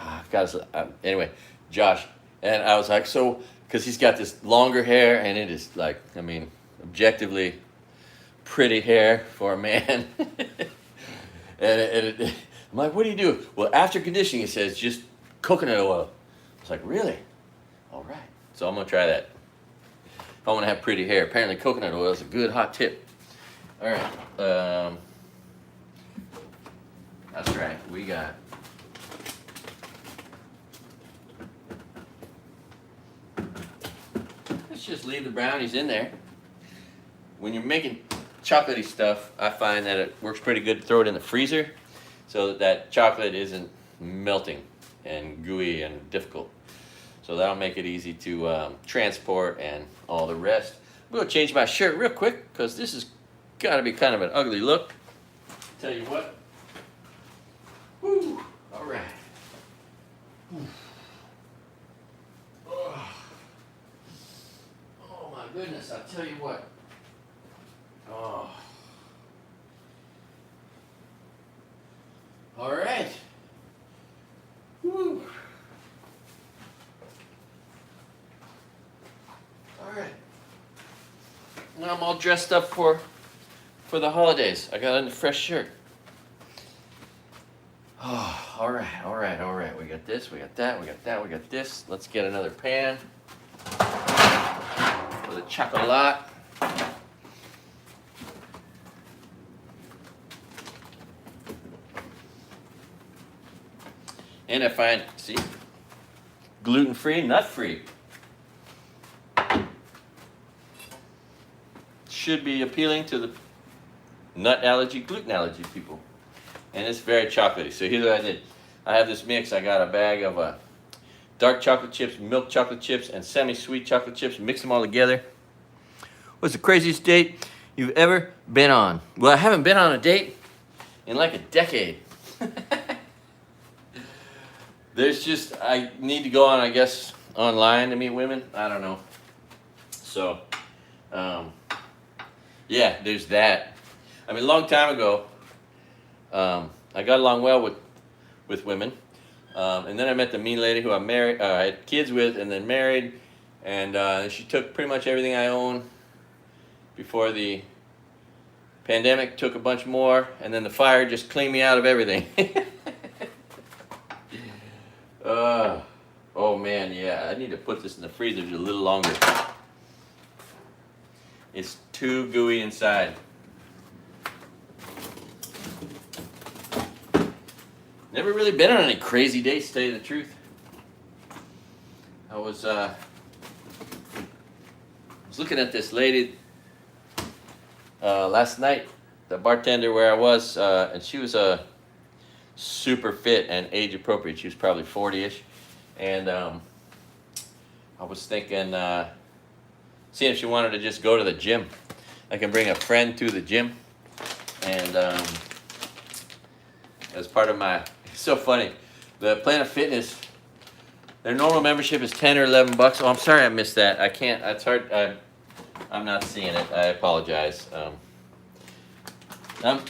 Anyway, Josh. And I was like, so, because he's got this longer hair, and it is like, I mean, objectively pretty hair for a man. I'm like, what do you do? Well, after conditioning, he says, just coconut oil. I was like, really? All right. So I'm going to try that. If I want to have pretty hair. Apparently coconut oil is a good hot tip. All right. That's right. We got... Let's just leave the brownies in there. When you're making chocolatey stuff, I find that it works pretty good to throw it in the freezer so that chocolate isn't melting and gooey and difficult. So that'll make it easy to transport and all the rest. I'm going to change my shirt real quick because this has got to be kind of an ugly look. Tell you what. Woo! All right. Oh my goodness, I'll tell you what. Oh. All right. Woo. All right. Now I'm all dressed up for the holidays. I got a fresh shirt. Oh, all right, all right, all right. We got this, we got that, we got that, we got this. Let's get another pan for the chocolate. And I find, see, gluten-free, nut-free. Should be appealing to the nut allergy, gluten allergy people. And it's very chocolatey. So here's what I did. I have this mix. I got a bag of dark chocolate chips, milk chocolate chips, and semi-sweet chocolate chips. Mix them all together. What's the craziest date you've ever been on? Well, I haven't been on a date in like a decade. There's just, I need to go on, I guess, online to meet women. I don't know. So, yeah, there's that. I mean, a long time ago, I got along well with women. And then I met the mean lady who I had kids with and then married. And she took pretty much everything I owned before the pandemic, took a bunch more, and then the fire just cleaned me out of everything. Oh man, yeah, I need to put this in the freezer just a little longer. It's too gooey inside. Never really been on any crazy dates, to tell you the truth. I was looking at this lady last night, the bartender where I was, and she was super fit and age appropriate. She was probably 40-ish. And I was thinking, seeing if she wanted to just go to the gym. I can bring a friend to the gym. And as part of my, it's so funny, the Planet Fitness, their normal membership is 10 or 11 bucks. Oh, I'm sorry I missed that. I can't, it's hard, I'm not seeing it. I apologize. I'm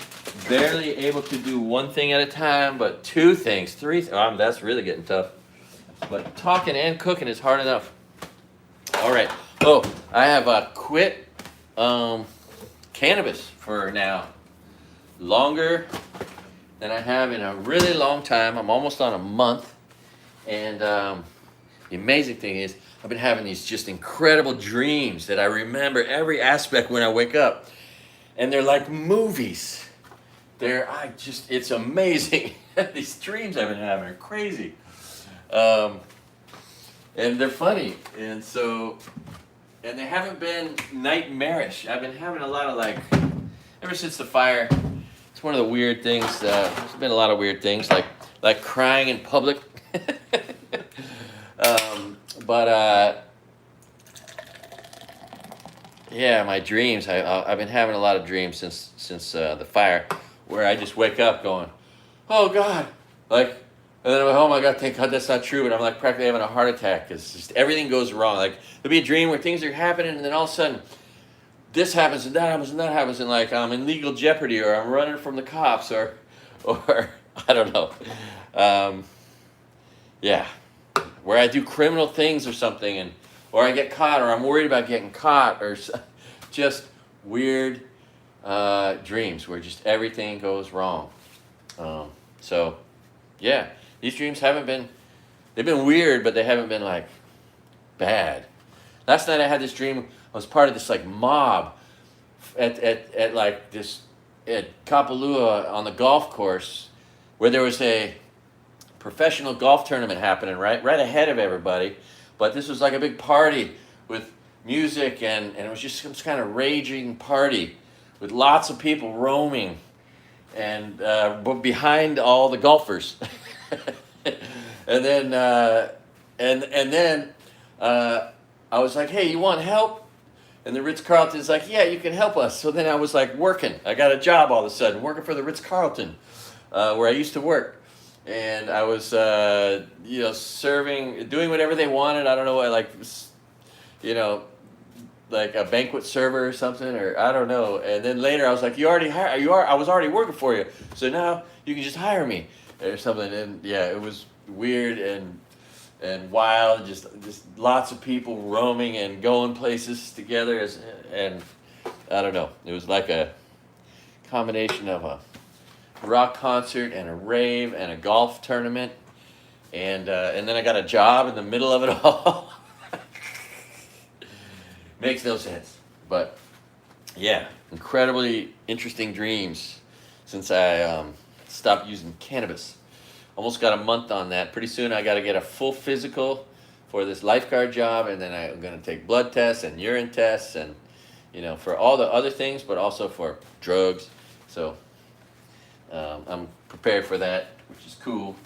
barely able to do one thing at a time, but two things, three, that's really getting tough. But talking and cooking is hard enough. All right. Oh, I have quit cannabis for now. Longer than I have in a really long time. I'm almost on a month. And the amazing thing is I've been having these just incredible dreams that I remember every aspect when I wake up. And they're like movies. It's amazing. These dreams I've been having are crazy. And they're funny. And they haven't been nightmarish. I've been having a lot of ever since the fire, it's one of the weird things, there's been a lot of weird things, like crying in public. Yeah, my dreams. I've been having a lot of dreams since the fire, where I just wake up going, "Oh God!" and then I'm like, "Oh my God, thank God that's not true." And I'm like practically having a heart attack because just everything goes wrong. Like there'll be a dream where things are happening, and then all of a sudden, this happens and that happens and that happens, and like I'm in legal jeopardy, or I'm running from the cops, or I don't know. Yeah, where I do criminal things or something, or I get caught, or I'm worried about getting caught, or just weird dreams where just everything goes wrong. So, yeah, these dreams they've been weird, but they haven't been like bad. Last night I had this dream. I was part of this like mob at Kapalua on the golf course, where there was a professional golf tournament happening right ahead of everybody. But this was like a big party with music, and it was just some kind of raging party with lots of people roaming and behind all the golfers. And then I was like, "Hey, you want help?" And the Ritz-Carlton's like, "Yeah, you can help us." So then I was like working. I got a job all of a sudden, working for the Ritz-Carlton, where I used to work. And I was, serving, doing whatever they wanted. I don't know, like a banquet server or something, or I don't know. And then later I was like, I was already working for you, so now you can just hire me or something. And yeah, it was weird and wild, just lots of people roaming and going places together, and I don't know. It was like a combination of a rock concert and a rave and a golf tournament, and then I got a job in the middle of it all. Makes no sense, but yeah, incredibly interesting dreams since I stopped using cannabis. Almost got a month on that. Pretty soon I got to get a full physical for this lifeguard job, and then I'm going to take blood tests and urine tests, and for all the other things, but also for drugs. So I'm prepared for that, which is cool.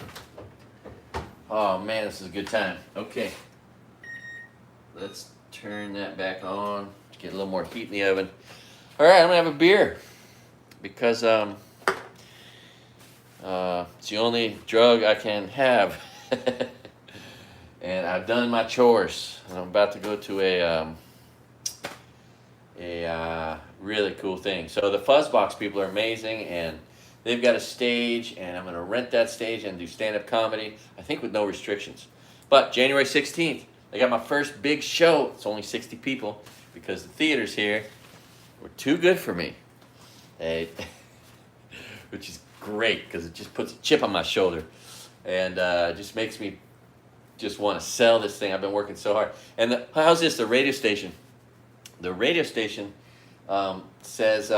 Oh man, this is a good time. Okay, let's turn that back on, get a little more heat in the oven. All right, I'm gonna have a beer because it's the only drug I can have. And I've done my chores, and I'm about to go to a really cool thing. So the Fuzzbox people are amazing, and they've got a stage, and I'm going to rent that stage and do stand-up comedy, I think with no restrictions. But January 16th, I got my first big show. It's only 60 people because the theaters here were too good for me. Which is great because it just puts a chip on my shoulder, and just makes me just want to sell this thing. I've been working so hard. And how's this? The radio station says,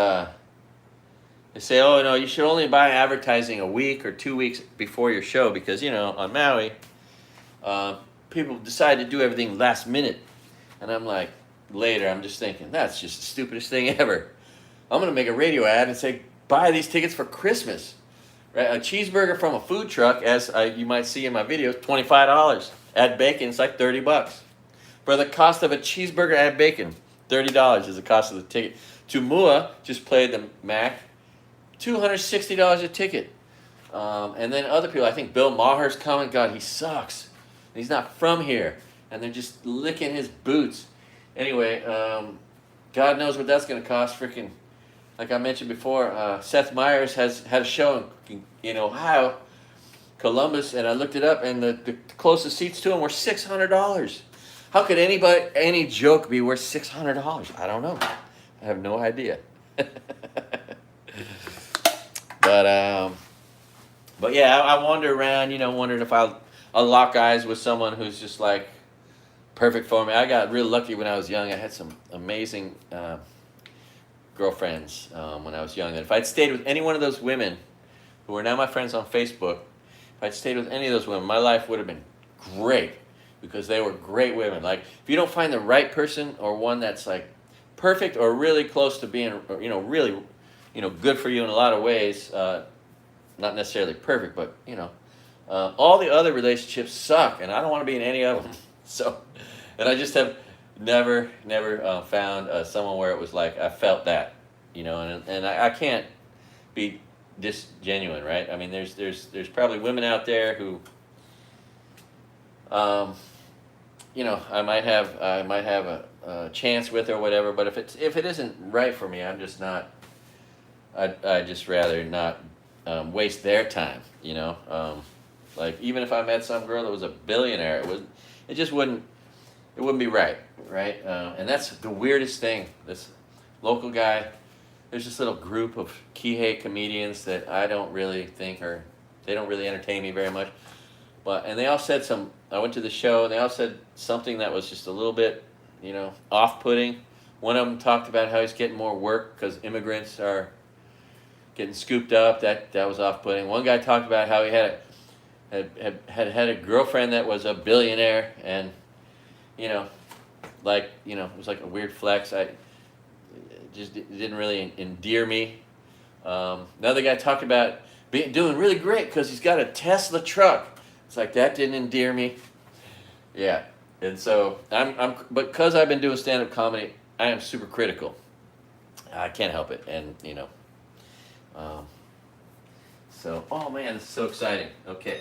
they say, "Oh no, you should only buy advertising a week or 2 weeks before your show because on Maui, people decide to do everything last minute." And I'm like, later, I'm just thinking, that's just the stupidest thing ever. I'm gonna make a radio ad and say, buy these tickets for Christmas. Right? A cheeseburger from a food truck, as you might see in my videos, $25. Add bacon, it's like $30. For the cost of a cheeseburger, add bacon, $30 is the cost of the ticket. To Mua, just played the Mac, $260 a ticket. And then other people, I think Bill Maher's coming. God, he sucks. He's not from here. And they're just licking his boots. Anyway, God knows what that's going to cost. Freaking, like I mentioned before, Seth Meyers has had a show in Ohio, Columbus, and I looked it up, and the closest seats to him were $600. How could any joke be worth $600? I don't know. I have no idea. But yeah, I wander around, wondering if I'll lock eyes with someone who's just like perfect for me. I got real lucky when I was young. I had some amazing girlfriends when I was young. And if I'd stayed with any one of those women who are now my friends on Facebook, if I'd stayed with any of those women, my life would have been great because they were great women. Like, if you don't find the right person or one that's like perfect or really close to being, really, good for you in a lot of ways, not necessarily perfect, but, all the other relationships suck, and I don't want to be in any of them. So, and I just have never found someone where it was like I felt that, and I can't be disgenuine, right? I mean, there's probably women out there who, I might have a chance with or whatever, but if it isn't right for me, I'm just not. I just rather not waste their time, like, even if I met some girl that was a billionaire, it just wouldn't be right? And that's the weirdest thing. This local guy, there's this little group of Kihei comedians that I don't really think they don't really entertain me very much. And they all said I went to the show, and they all said something that was just a little bit, off-putting. One of them talked about how he's getting more work because immigrants are getting scooped up. That was off-putting. One guy talked about how he had a girlfriend that was a billionaire, and it was like a weird flex. It didn't really endear me. Another guy talked about doing really great because he's got a Tesla truck. It's like, that didn't endear me. Yeah, and so but because I've been doing stand-up comedy, I am super critical. I can't help it, and so, oh man, this is so exciting. Okay.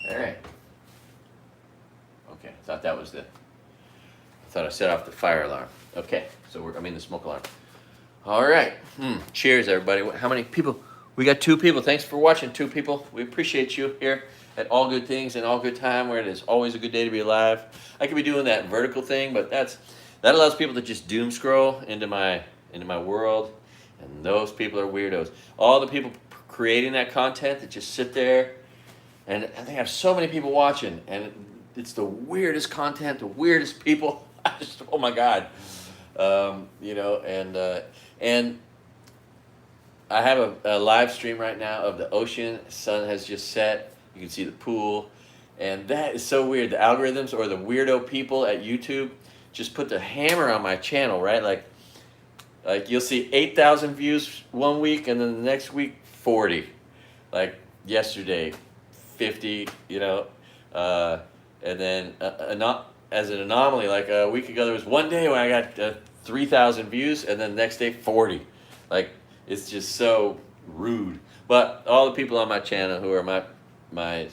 All right. Okay, I thought I set off the fire alarm. Okay, so the smoke alarm. All right. Cheers, everybody. How many people? We got 2 people. Thanks for watching, 2 people. We appreciate you here at All Good Things and All Good Time, where it is always a good day to be alive. I could be doing that vertical thing, but that allows people to just doom scroll into my world, and those people are weirdos. All the people creating that content that just sit there, and they have so many people watching, and it's the weirdest content, the weirdest people. Oh my God. And I have a live stream right now of the ocean. The sun has just set. You can see the pool. And that is so weird. The algorithms or the weirdo people at YouTube just put the hammer on my channel, right? Like you'll see 8,000 views one week, and then the next week 40. Like yesterday, 50. And then as an anomaly, like a week ago, there was one day when I got 3,000 views, and then the next day 40. Like, it's just so rude. But all the people on my channel who are my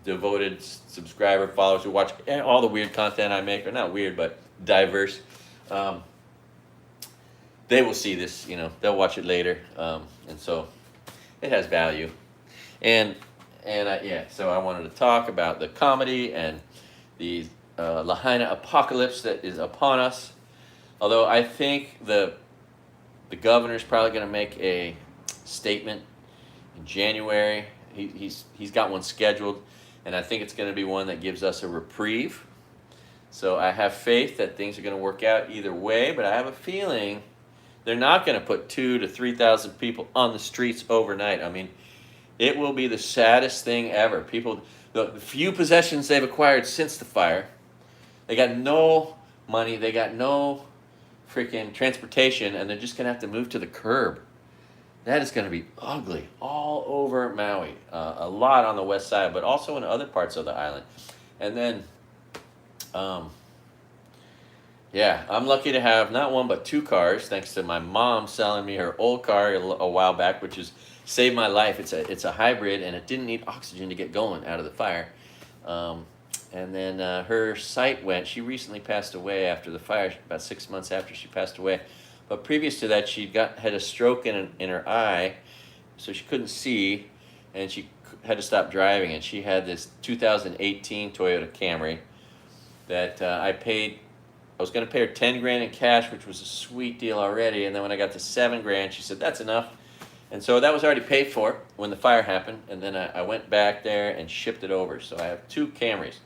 devoted subscriber followers who watch all the weird content I make, or not weird, but diverse, they will see this. They'll watch it later, and so it has value. So I wanted to talk about the comedy and the Lahaina apocalypse that is upon us. Although I think the governor's probably going to make a statement in January. He's got one scheduled, and I think it's going to be one that gives us a reprieve. So I have faith that things are going to work out either way, but I have a feeling they're not going to put 2,000 to 3,000 people on the streets overnight. I mean, it will be the saddest thing ever. People, the few possessions they've acquired since the fire, they got no money, they got no freaking transportation, and they're just going to have to move to the curb. That is going to be ugly all over Maui. A lot on the west side, but also in other parts of the island. And then, I'm lucky to have not one but 2 cars, thanks to my mom selling me her old car a while back, which has saved my life. It's a hybrid, and it didn't need oxygen to get going out of the fire. And then her sight went. She recently passed away after the fire, about 6 months after she passed away. But previous to that, she had a stroke in her eye, so she couldn't see, and she had to stop driving. And she had this 2018 Toyota Camry that I was going to pay her 10 grand in cash, which was a sweet deal already. And then when I got to 7 grand, she said, that's enough. And so that was already paid for when the fire happened. And then I went back there and shipped it over. So I have 2 Camrys.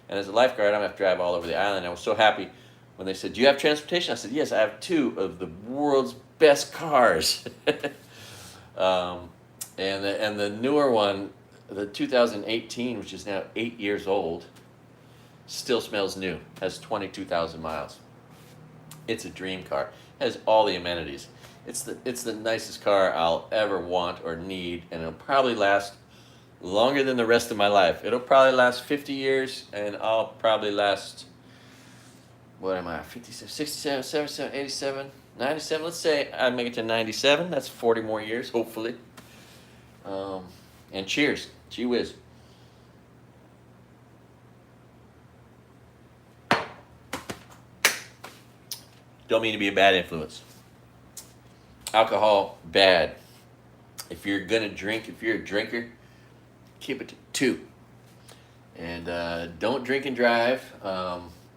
And as a lifeguard, I'm going to have to drive all over the island. I was so happy when they said, "Do you have transportation?" I said, "Yes, I have two of the world's best cars." And the newer one, the 2018, which is now 8 years old, still smells new. Has 22,000 miles. It's a dream car. Has all the amenities. It's the nicest car I'll ever want or need, and it'll probably last longer than the rest of my life. It'll probably last 50 years, and I'll probably last, what am I, 57, 67, 77, 87, 97? Let's say I make it to 97. That's 40 more years, hopefully. And cheers. Gee whiz. Don't mean to be a bad influence. Alcohol, bad. If you're gonna drink, if you're a drinker, keep it to 2. And don't drink and drive,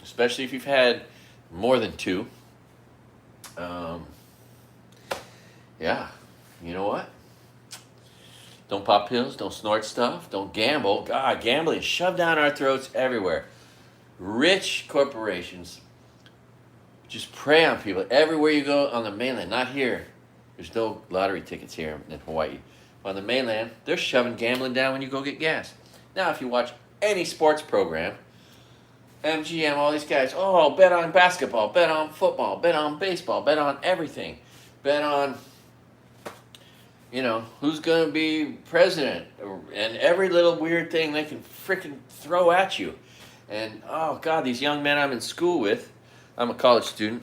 especially if you've had more than 2. Yeah, you know what? Don't pop pills, don't snort stuff, don't gamble. God, gambling is shoved down our throats everywhere. Rich corporations just prey on people. Everywhere you go on the mainland, not here. There's no lottery tickets here in Hawaii. On the mainland, they're shoving gambling down when you go get gas. Now, if you watch any sports program, MGM, all these guys, oh, bet on basketball, bet on football, bet on baseball, bet on everything. Bet on, who's going to be president, and every little weird thing they can freaking throw at you. And, oh, God, these young men I'm in school with, I'm a college student,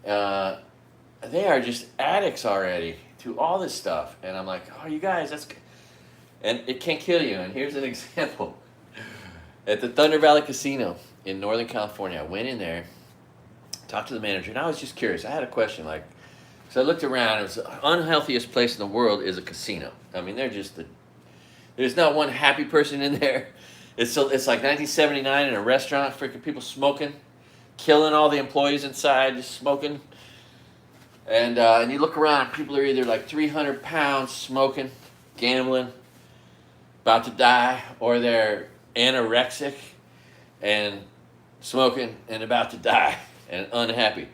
they are just addicts already to all this stuff. And I'm like, oh, you guys, and it can kill you. And here's an example. At the Thunder Valley Casino in Northern California, I went in there, talked to the manager, and I was just curious. I had a question, so I looked around. It was the unhealthiest place in the world is a casino. I mean, there's not one happy person in there. It's like 1979 in a restaurant, freaking people smoking, killing all the employees inside, just smoking. And you look around, people are either like 300 pounds smoking, gambling, about to die, or they're anorexic and smoking and about to die and unhappy.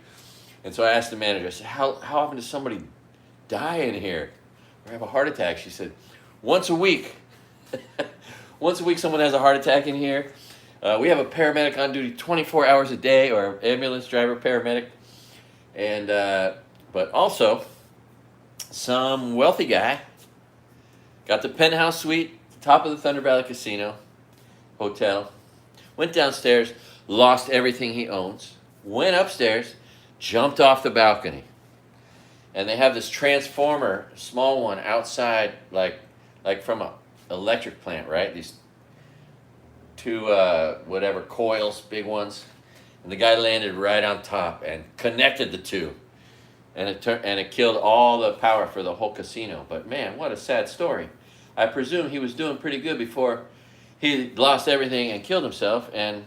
And so I asked the manager, I said, how often does somebody die in here or have a heart attack? She said, once a week. Once a week someone has a heart attack in here. We have a paramedic on duty 24 hours a day, or an ambulance driver, paramedic. And but also, some wealthy guy got the penthouse suite, top of the Thunder Valley Casino hotel, went downstairs, lost everything he owns, went upstairs, jumped off the balcony. And they have this transformer, small one, outside, like from a electric plant, right? These 2 whatever coils, big ones. And the guy landed right on top and connected the 2. And it killed all the power for the whole casino. But man, what a sad story. I presume he was doing pretty good before he lost everything and killed himself. And,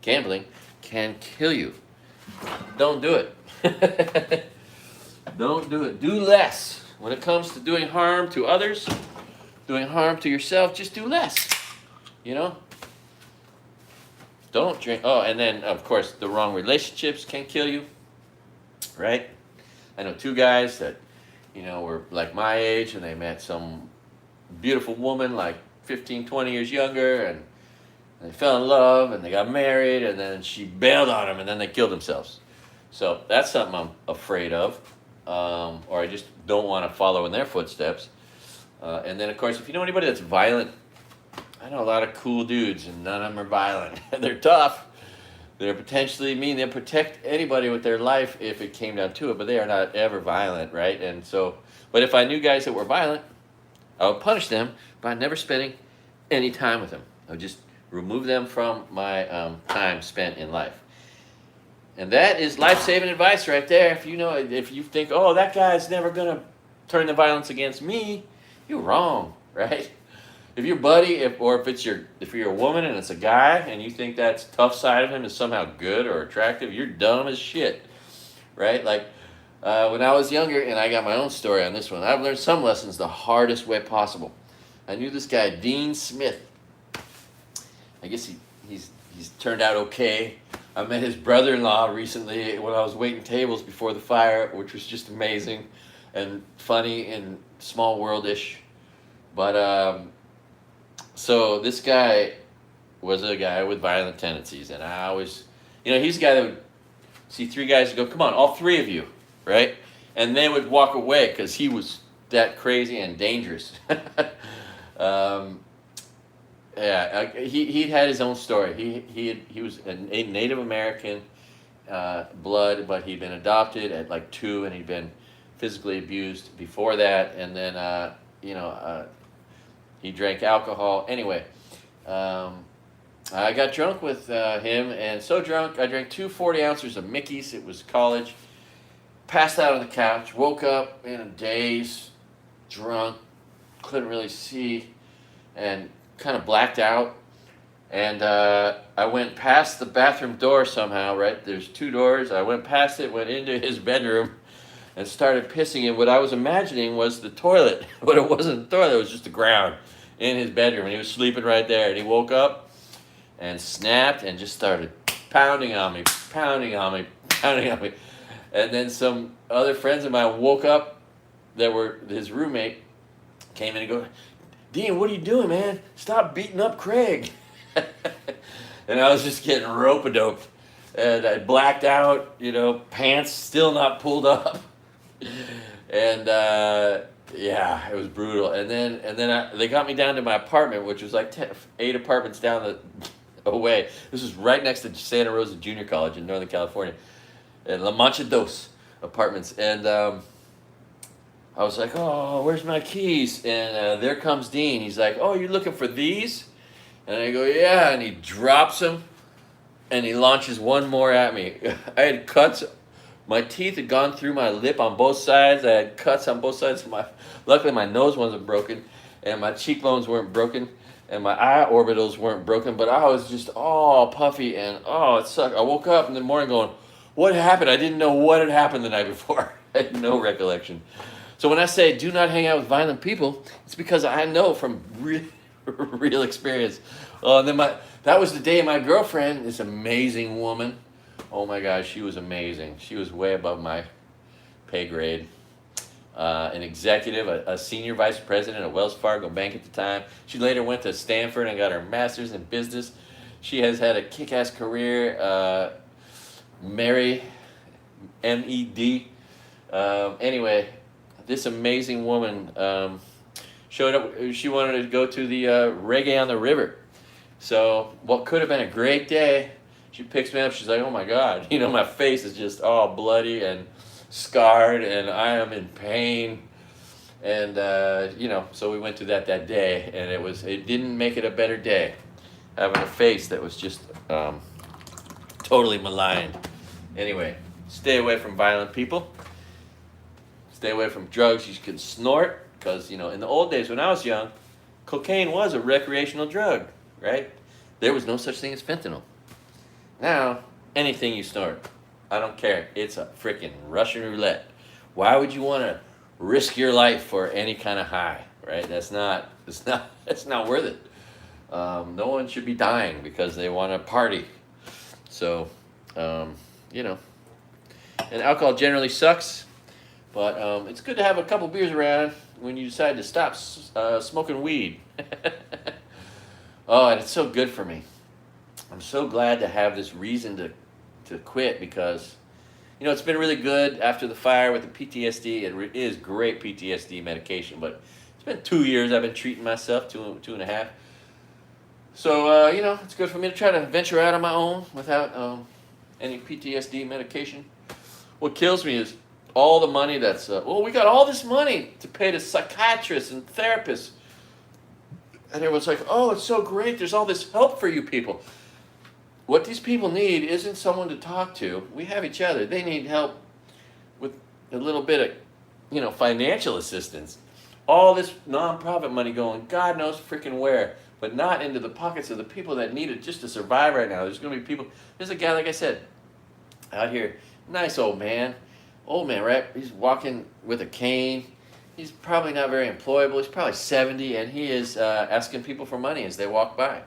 gambling can kill you. Don't do it. Don't do it. Do less. When it comes to doing harm to others, doing harm to yourself, just do less. Don't drink. Oh, and then, of course, the wrong relationships can kill you, right? I know 2 guys that, were like my age, and they met some beautiful woman like 15, 20 years younger, and they fell in love, and they got married, and then she bailed on him, and then they killed themselves. So that's something I'm afraid of, or I just don't want to follow in their footsteps. And then, of course, if you know anybody that's violent, I know a lot of cool dudes, and none of them are violent. They're tough. They're potentially mean. They'll protect anybody with their life if it came down to it, but they are not ever violent, right? And so, but if I knew guys that were violent, I would punish them by never spending any time with them. I would just remove them from my time spent in life. And that is life-saving advice right there. If you think, oh, that guy's never going to turn the violence against me, you're wrong, right? If your buddy, if you're a woman and it's a guy, and you think that tough side of him is somehow good or attractive, you're dumb as shit, right? Like when I was younger, and I got my own story on this one, I've learned some lessons the hardest way possible. I knew this guy, Dean Smith. I guess he's turned out okay. I met his brother-in-law recently when I was waiting tables before the fire, which was just amazing and funny and small worldish. But so this guy was a guy with violent tendencies, and I always, he's a guy that would see three guys and go, "Come on, all three of you," right? And they would walk away because he was that crazy and dangerous. um, yeah, he had his own story. He was a Native American blood, but he'd been adopted at like 2, and he'd been physically abused before that, and then he drank alcohol. Anyway, I got drunk with him, and so drunk I drank 2 40 ounces of Mickey's. It was college. Passed out on the couch. Woke up in a daze, drunk, couldn't really see, and kind of blacked out. And I went past the bathroom door somehow, right? There's 2 doors. I went past it, went into his bedroom, and started pissing. And what I was imagining was the toilet, but it wasn't the toilet, it was just the ground in his bedroom. And he was sleeping right there. And he woke up and snapped and just started pounding on me, pounding on me, pounding on me. And then some other friends of mine woke up that were his roommate, came in and go, "Dean, what are you doing, man? Stop beating up Craig." And I was just getting rope-a-doped. And I blacked out, pants still not pulled up. And yeah, it was brutal. And then they got me down to my apartment, which was like 8 apartments down away. This was right next to Santa Rosa Junior College in Northern California. And La Mancha Dos apartments. And I was like, "Oh, where's my keys?" And there comes Dean. He's like, "Oh, you're looking for these?" And I go, "Yeah." And he drops them, and he launches one more at me. I had cuts. My teeth had gone through my lip on both sides. I had cuts on both sides of luckily my nose wasn't broken, and my cheekbones weren't broken, and my eye orbitals weren't broken, but I was just all puffy, and it sucked. I woke up in the morning going, "What happened?" I didn't know what had happened the night before. I had no recollection. So when I say do not hang out with violent people, it's because I know from real experience. And then that was the day my girlfriend, this amazing woman, oh my gosh, she was amazing. She was way above my pay grade. An executive, a senior vice president at Wells Fargo Bank at the time. She later went to Stanford and got her master's in business. She has had a kick-ass career. Mary, M-E-D. Anyway, this amazing woman showed up. She wanted to go to the Reggae on the River. So what could have been a great day, she picks me up. She's like, "Oh my God, my face is just all bloody and scarred, and I am in pain." And so we went to that day, and it didn't make it a better day, having a face that was just totally maligned. Anyway, stay away from violent people. Stay away from drugs you can snort, because in the old days when I was young, cocaine was a recreational drug, right? There was no such thing as fentanyl. Now, anything you snort, I don't care. It's a freaking Russian roulette. Why would you want to risk your life for any kind of high, right? It's not worth it. No one should be dying because they want to party. So, and alcohol generally sucks, but it's good to have a couple beers around when you decide to stop smoking weed. Oh, and it's so good for me. I'm so glad to have this reason to quit, because it's been really good after the fire with the PTSD. It is great PTSD medication, but it's been 2 years I've been treating myself, 2.5. So, it's good for me to try to venture out on my own without any PTSD medication. What kills me is all the money that's, we got all this money to pay to psychiatrists and therapists. And everyone's like, "Oh, it's so great. There's all this help for you people." What these people need isn't someone to talk to. We have each other. They need help with a little bit of, financial assistance. All this nonprofit money going God knows freaking where, but not into the pockets of the people that need it just to survive right now. There's going to be people. There's a guy, like I said, out here, nice old man, right? He's walking with a cane. He's probably not very employable. He's probably 70, and he is asking people for money as they walk by.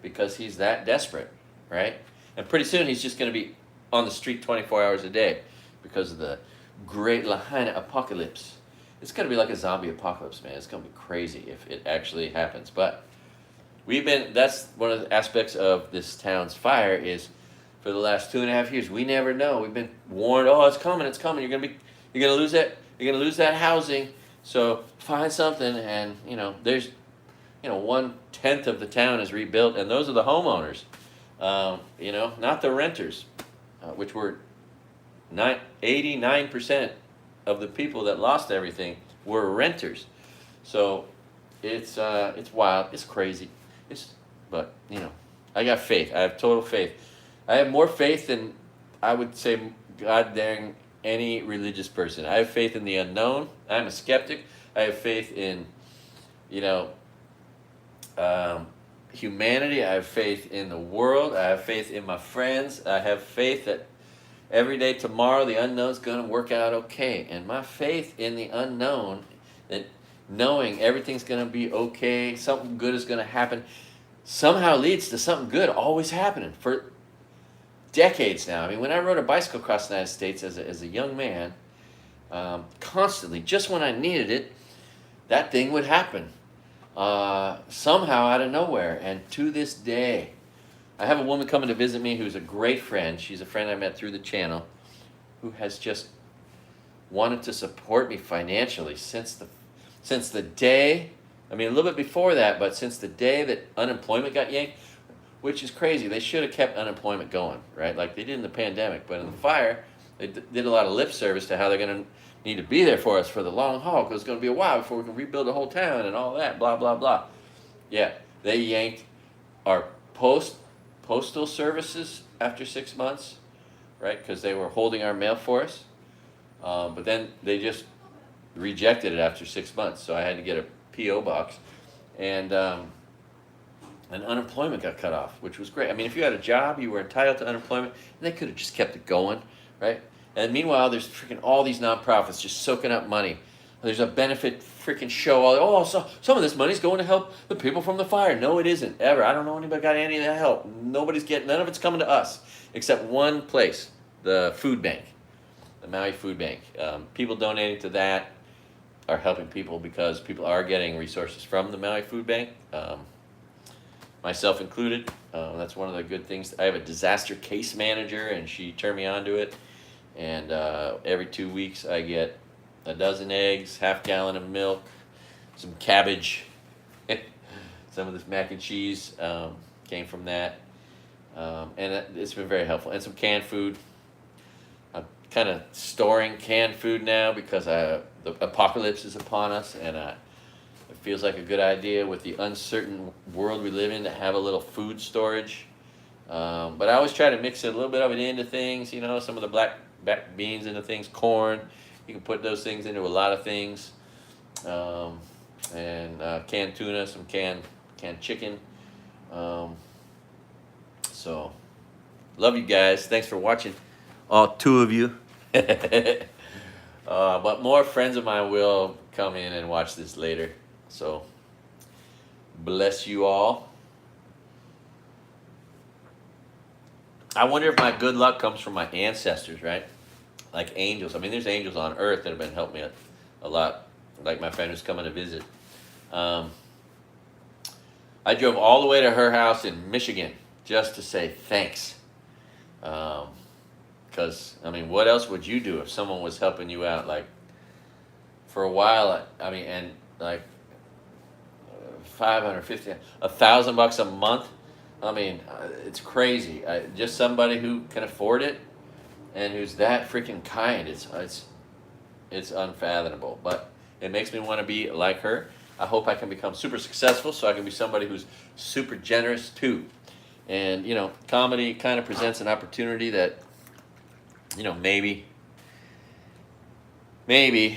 because he's that desperate, right? And pretty soon he's just going to be on the street 24 hours a day because of the great Lahaina apocalypse. It's going to be like a zombie apocalypse, man. It's going to be crazy if it actually happens. But that's one of the aspects of this town's fire is for the last 2.5 years, we never know. We've been warned, oh, it's coming. You're going to lose it. You're going to lose that housing. So find something. And, there's, 1/10 of the town is rebuilt. And those are the homeowners, not the renters, which were 89% of the people that lost everything were renters. So it's wild. It's crazy. But I got faith. I have total faith. I have more faith than I would say God dang any religious person. I have faith in the unknown. I'm a skeptic. I have faith in humanity. I have faith in the world. I have faith in my friends. I have faith that every day tomorrow the unknown's going to work out okay. And my faith in the unknown, that knowing everything's going to be okay, something good is going to happen, somehow leads to something good always happening for decades now. I mean, when I rode a bicycle across the United States as a young man, constantly, just when I needed it, that thing would happen. Somehow out of nowhere. And to this day, I have a woman coming to visit me who's a great friend. She's a friend I met through the channel who has just wanted to support me financially since the day, a little bit before that, but since the day that unemployment got yanked, which is crazy. They should have kept unemployment going, right? Like they did in the pandemic. But in the fire, they did a lot of lip service to how they're going to need to be there for us for the long haul because it's going to be a while before we can rebuild the whole town and all that, blah, blah, blah. Yeah, they yanked our postal services after 6 months, right? Because they were holding our mail for us. But then they just rejected it after 6 months. So I had to get a P.O. box. And unemployment got cut off, which was great. I mean, if you had a job, you were entitled to unemployment, and they could have just kept it going, right? And meanwhile, there's freaking all these nonprofits just soaking up money. There's a benefit freaking show. So some of this money's going to help the people from the fire. No, it isn't, ever. I don't know anybody got any of that help. None of it's coming to us, except one place, the food bank, the Maui Food Bank. People donating to that are helping people because people are getting resources from the Maui Food Bank. Myself included. That's one of the good things. I have a disaster case manager, and she turned me on to it. And every 2 weeks, I get a dozen eggs, half gallon of milk, some cabbage. Some of this mac and cheese came from that. And it's been very helpful. And some canned food. I'm kind of storing canned food now because the apocalypse is upon us, and it feels like a good idea with the uncertain world we live in to have a little food storage. But I always try to mix a little bit of it into things, some of the black beans into things, corn. You can put those things into a lot of things. And canned tuna, some canned chicken. So, love you guys. Thanks for watching, all 2 of you. But more friends of mine will come in and watch this later. So, bless you all. I wonder if my good luck comes from my ancestors, right? Like angels. I mean, there's angels on earth that have been helping me a lot. Like my friend who's coming to visit. I drove all the way to her house in Michigan just to say thanks. Because, what else would you do if someone was helping you out? Like, for a while, and like $550, $1,000 a month. It's crazy. Just somebody who can afford it and who's that freaking kind. It's unfathomable. But it makes me want to be like her. I hope I can become super successful so I can be somebody who's super generous too. And comedy kind of presents an opportunity that maybe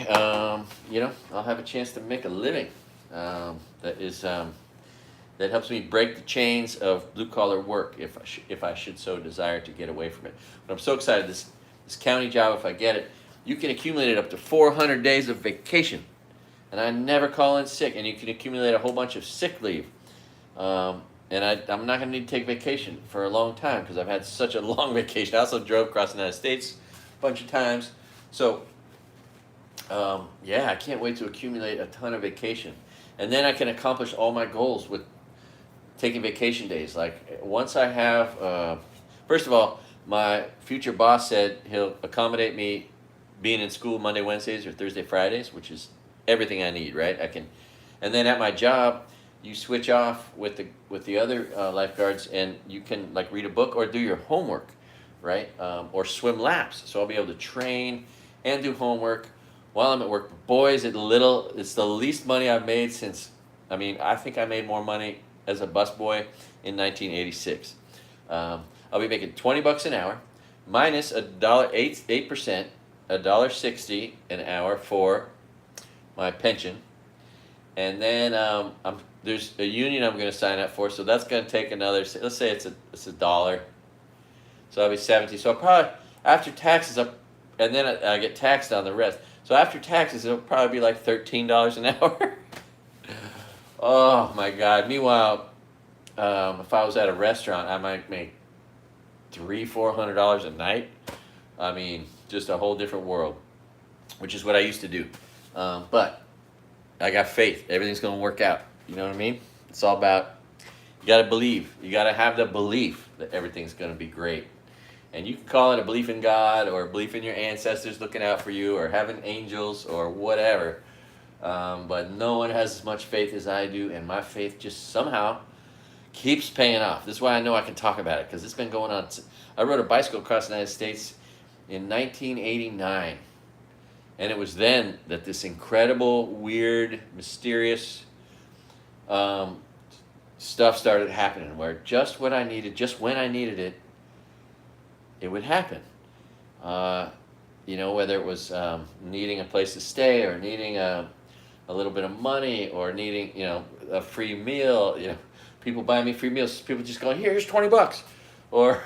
I'll have a chance to make a living. That helps me break the chains of blue-collar work if I should so desire to get away from it. But I'm so excited. This county job, if I get it, you can accumulate it up to 400 days of vacation. And I never call in sick. And you can accumulate a whole bunch of sick leave. and I'm not going to need to take vacation for a long time because I've had such a long vacation. I also drove across the United States a bunch of times. So, yeah, I can't wait to accumulate a ton of vacation. And then I can accomplish all my goals with taking vacation days. Like, once I have, first of all, my future boss said he'll accommodate me being in school Monday, Wednesdays, or Thursday, Fridays, which is everything I need, right? I can, and then at my job, you switch off with the other lifeguards, and you can like read a book or do your homework, right? Or swim laps. So I'll be able to train and do homework while I'm at work. Boy, is it little! It's the least money I've made since. I mean, I think I made more money as a busboy in 1986. I'll be making $20 an hour, minus $8%, $1.60 an hour for my pension, and then there's a union I'm going to sign up for, so that's going to take another. Let's say it's a dollar, so I'll be 70. So I'll probably after taxes up, and then I get taxed on the rest. So after taxes, it'll probably be like $13 an hour. Oh my God! Meanwhile, if I was at a restaurant, I might make $300-400 a night. I mean, just a whole different world, which is what I used to do. But I got faith. Everything's going to work out. You know what I mean? It's all about, you got to believe. You got to have the belief that everything's going to be great. And you can call it a belief in God or a belief in your ancestors looking out for you or having angels or whatever. But no one has as much faith as I do, and my faith just somehow keeps paying off. This is why I know I can talk about it, because it's been going on. I rode a bicycle across the United States in 1989, and it was then that this incredible, weird, mysterious stuff started happening, where just what I needed, just when I needed it, it would happen. You know, whether it was needing a place to stay or needing a little bit of money or needing, you know, a free meal, you know, people buy me free meals. People just going, here's $20, or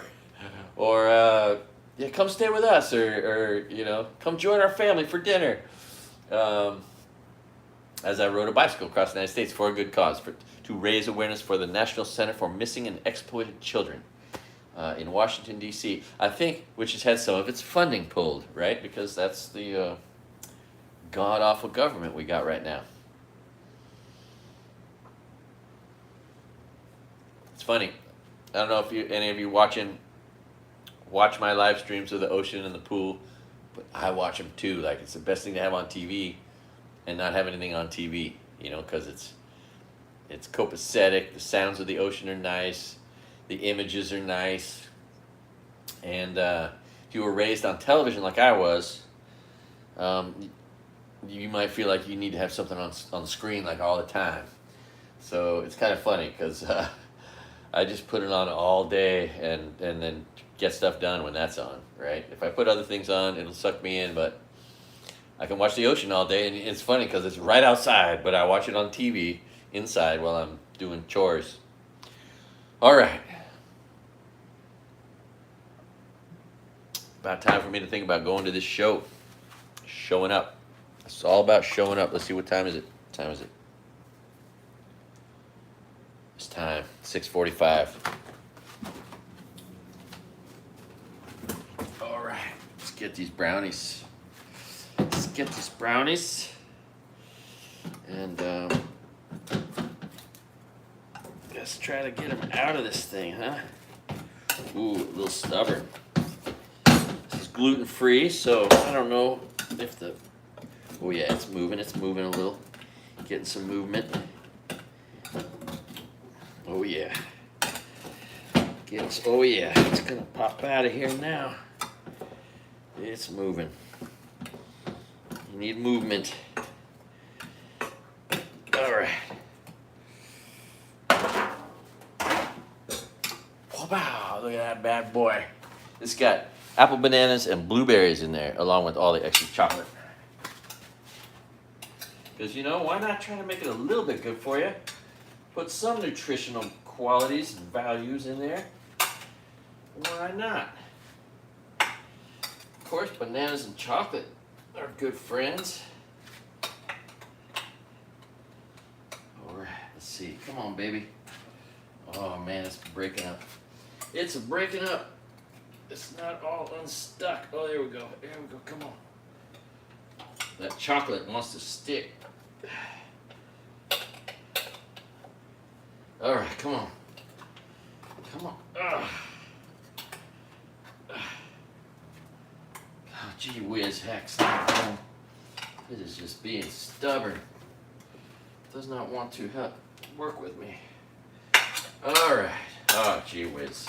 yeah, come stay with us, or you know, come join our family for dinner. As I rode a bicycle across the United States for a good cause, to raise awareness for the National Center for Missing and Exploited Children in Washington, D.C., I think, which has had some of its funding pulled, right? Because that's the god-awful government we got right now. It's funny. I don't know if any of you watch my live streams of the ocean and the pool, but I watch them too. Like, it's the best thing to have on TV and not have anything on TV, you know, because it's copacetic. The sounds of the ocean are nice. The images are nice. And if you were raised on television like I was, you might feel like you need to have something on the screen like all the time. So it's kind of funny because I just put it on all day and then get stuff done when that's on, right? If I put other things on, it'll suck me in, but I can watch the ocean all day, and it's funny because it's right outside, but I watch it on TV inside while I'm doing chores. All right. About time for me to think about going to this show. Showing up. It's all about showing up. Let's see, what time is it? What time is it? It's time. 6:45. All right. Let's get these brownies. And let's try to get them out of this thing, huh? Ooh, a little stubborn. This is gluten-free, so I don't know if the... Oh yeah, it's moving a little. Getting some movement. Oh yeah. Oh yeah, it's gonna pop out of here now. It's moving. You need movement. All right. Wow, look at that bad boy. It's got apple, bananas, and blueberries in there, along with all the extra chocolate. Because, you know, why not try to make it a little bit good for you? Put some nutritional qualities and values in there. Why not? Of course, bananas and chocolate are good friends. All right, let's see. Come on, baby. Oh man, it's breaking up. It's breaking up. It's not all unstuck. Oh, there we go. There we go. Come on. That chocolate wants to stick. All right, come on. Come on. Oh, gee whiz, hex. It is just being stubborn. Does not want to work with me. All right. Oh, gee whiz.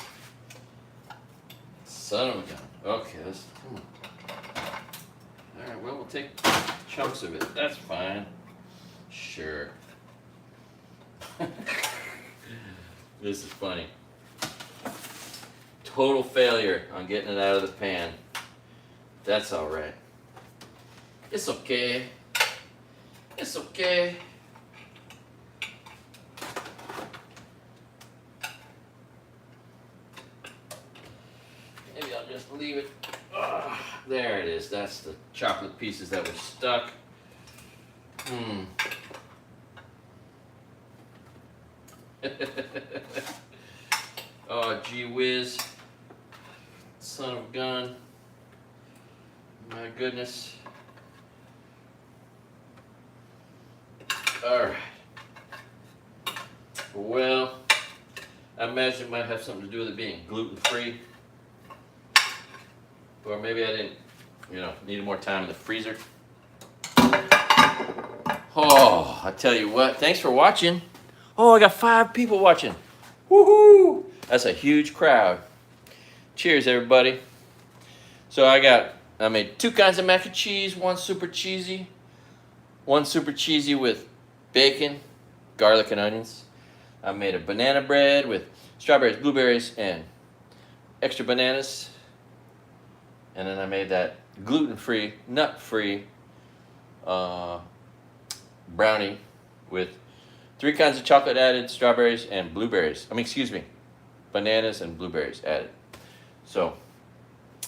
Son of a gun. Okay, come on. All right, well, we'll take chunks of it. That's fine. Sure. This is funny. Total failure on getting it out of the pan. That's all right. It's okay. It's okay. Maybe I'll just leave it. There it is. That's the chocolate pieces that were stuck. Oh, gee whiz. Son of a gun. My goodness. Alright. Well, I imagine it might have something to do with it being gluten-free. Or maybe I didn't, needed more time in the freezer. Oh, I tell you what. Thanks for watching. Oh, I got 5 people watching. Woohoo! That's a huge crowd. Cheers, everybody. So I made 2 kinds of mac and cheese, one super cheesy with bacon, garlic, and onions. I made a banana bread with strawberries, blueberries, and extra bananas. And then I made that gluten-free, nut-free brownie with 3 kinds of chocolate added, strawberries and blueberries. Bananas and blueberries added. So,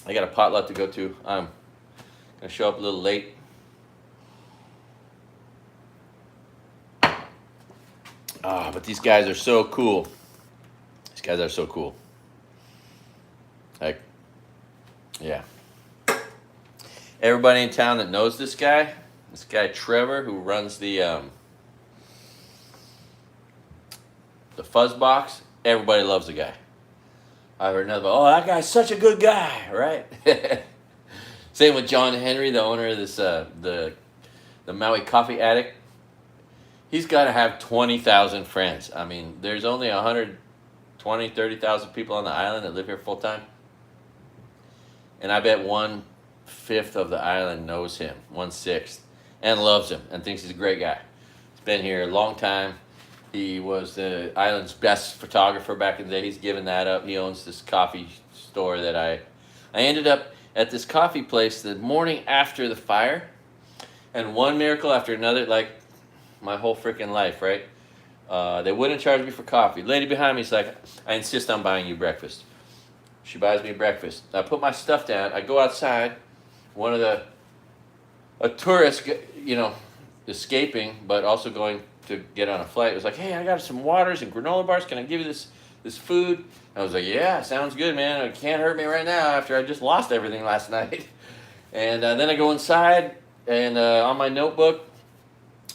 I got a potluck to go to. I'm going to show up a little late. But these guys are so cool. These guys are so cool. Like, yeah. Everybody in town that knows this guy Trevor, who runs the fuzz box, everybody loves the guy. I've heard another, that guy's such a good guy, right? Same with John Henry, the owner of this the Maui Coffee Addict. He's got to have 20,000 friends. I mean, there's only 120, 30,000 people on the island that live here full time. And I bet 1/5 of the island knows him, 1/6, and loves him and thinks he's a great guy. He's been here a long time. He was the island's best photographer back in the day. He's given that up. He owns this coffee store that I ended up at this coffee place the morning after the fire, and one miracle after another, like my whole freaking life, right? They wouldn't charge me for coffee. Lady behind me is like, I insist on buying you breakfast. She buys me breakfast. I put my stuff down. I go outside. A tourist, escaping, but also going to get on a flight. It was like, hey, I got some waters and granola bars. Can I give you this food? I was like, yeah, sounds good, man. It can't hurt me right now after I just lost everything last night. And then I go inside, and on my notebook,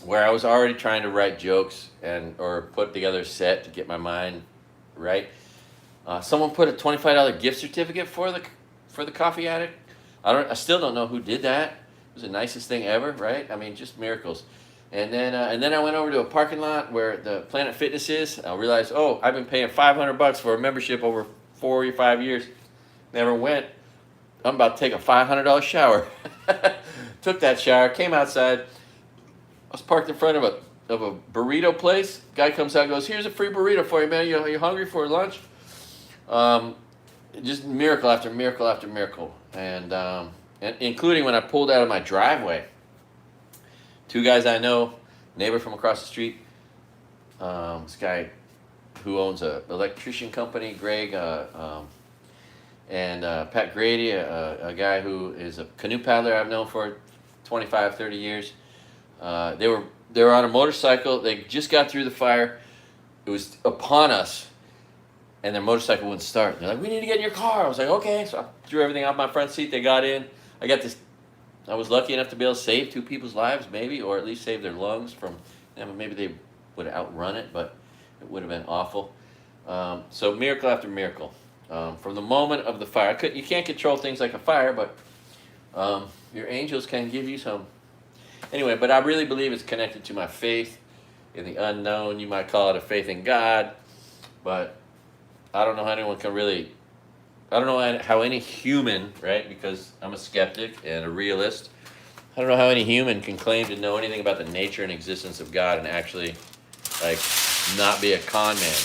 where I was already trying to write jokes or put together a set to get my mind right, someone put a $25 gift certificate for the Coffee Addict. I still don't know who did that. It was the nicest thing ever, right? I mean, just miracles. And then I went over to a parking lot where the Planet Fitness is. I realized, I've been paying $500 for a membership over 4 or 5 years. Never went. I'm about to take a $500 shower. Took that shower, came outside. I was parked in front of a burrito place. Guy comes out and goes, here's a free burrito for you, man. You hungry for lunch? Just miracle after miracle after miracle. And including when I pulled out of my driveway. 2 guys I know, neighbor from across the street, this guy who owns an electrician company, Greg, and Pat Grady, a guy who is a canoe paddler I've known for 25, 30 years. They were on a motorcycle. They just got through the fire. It was upon us. and their motorcycle wouldn't start. They're like, "We need to get in your car." I was like, "Okay." So I threw everything out my front seat. They got in. I got this. I was lucky enough to be able to save 2 people's lives, maybe, or at least save their lungs from. Maybe they would have outrun it, but it would have been awful. So miracle after miracle. From the moment of the fire, you can't control things like a fire, but your angels can give you some. Anyway, but I really believe it's connected to my faith in the unknown. You might call it a faith in God, but I don't know how anyone can really. I don't know how any human, right? Because I'm a skeptic and a realist. I don't know how any human can claim to know anything about the nature and existence of God and actually, like, not be a con man,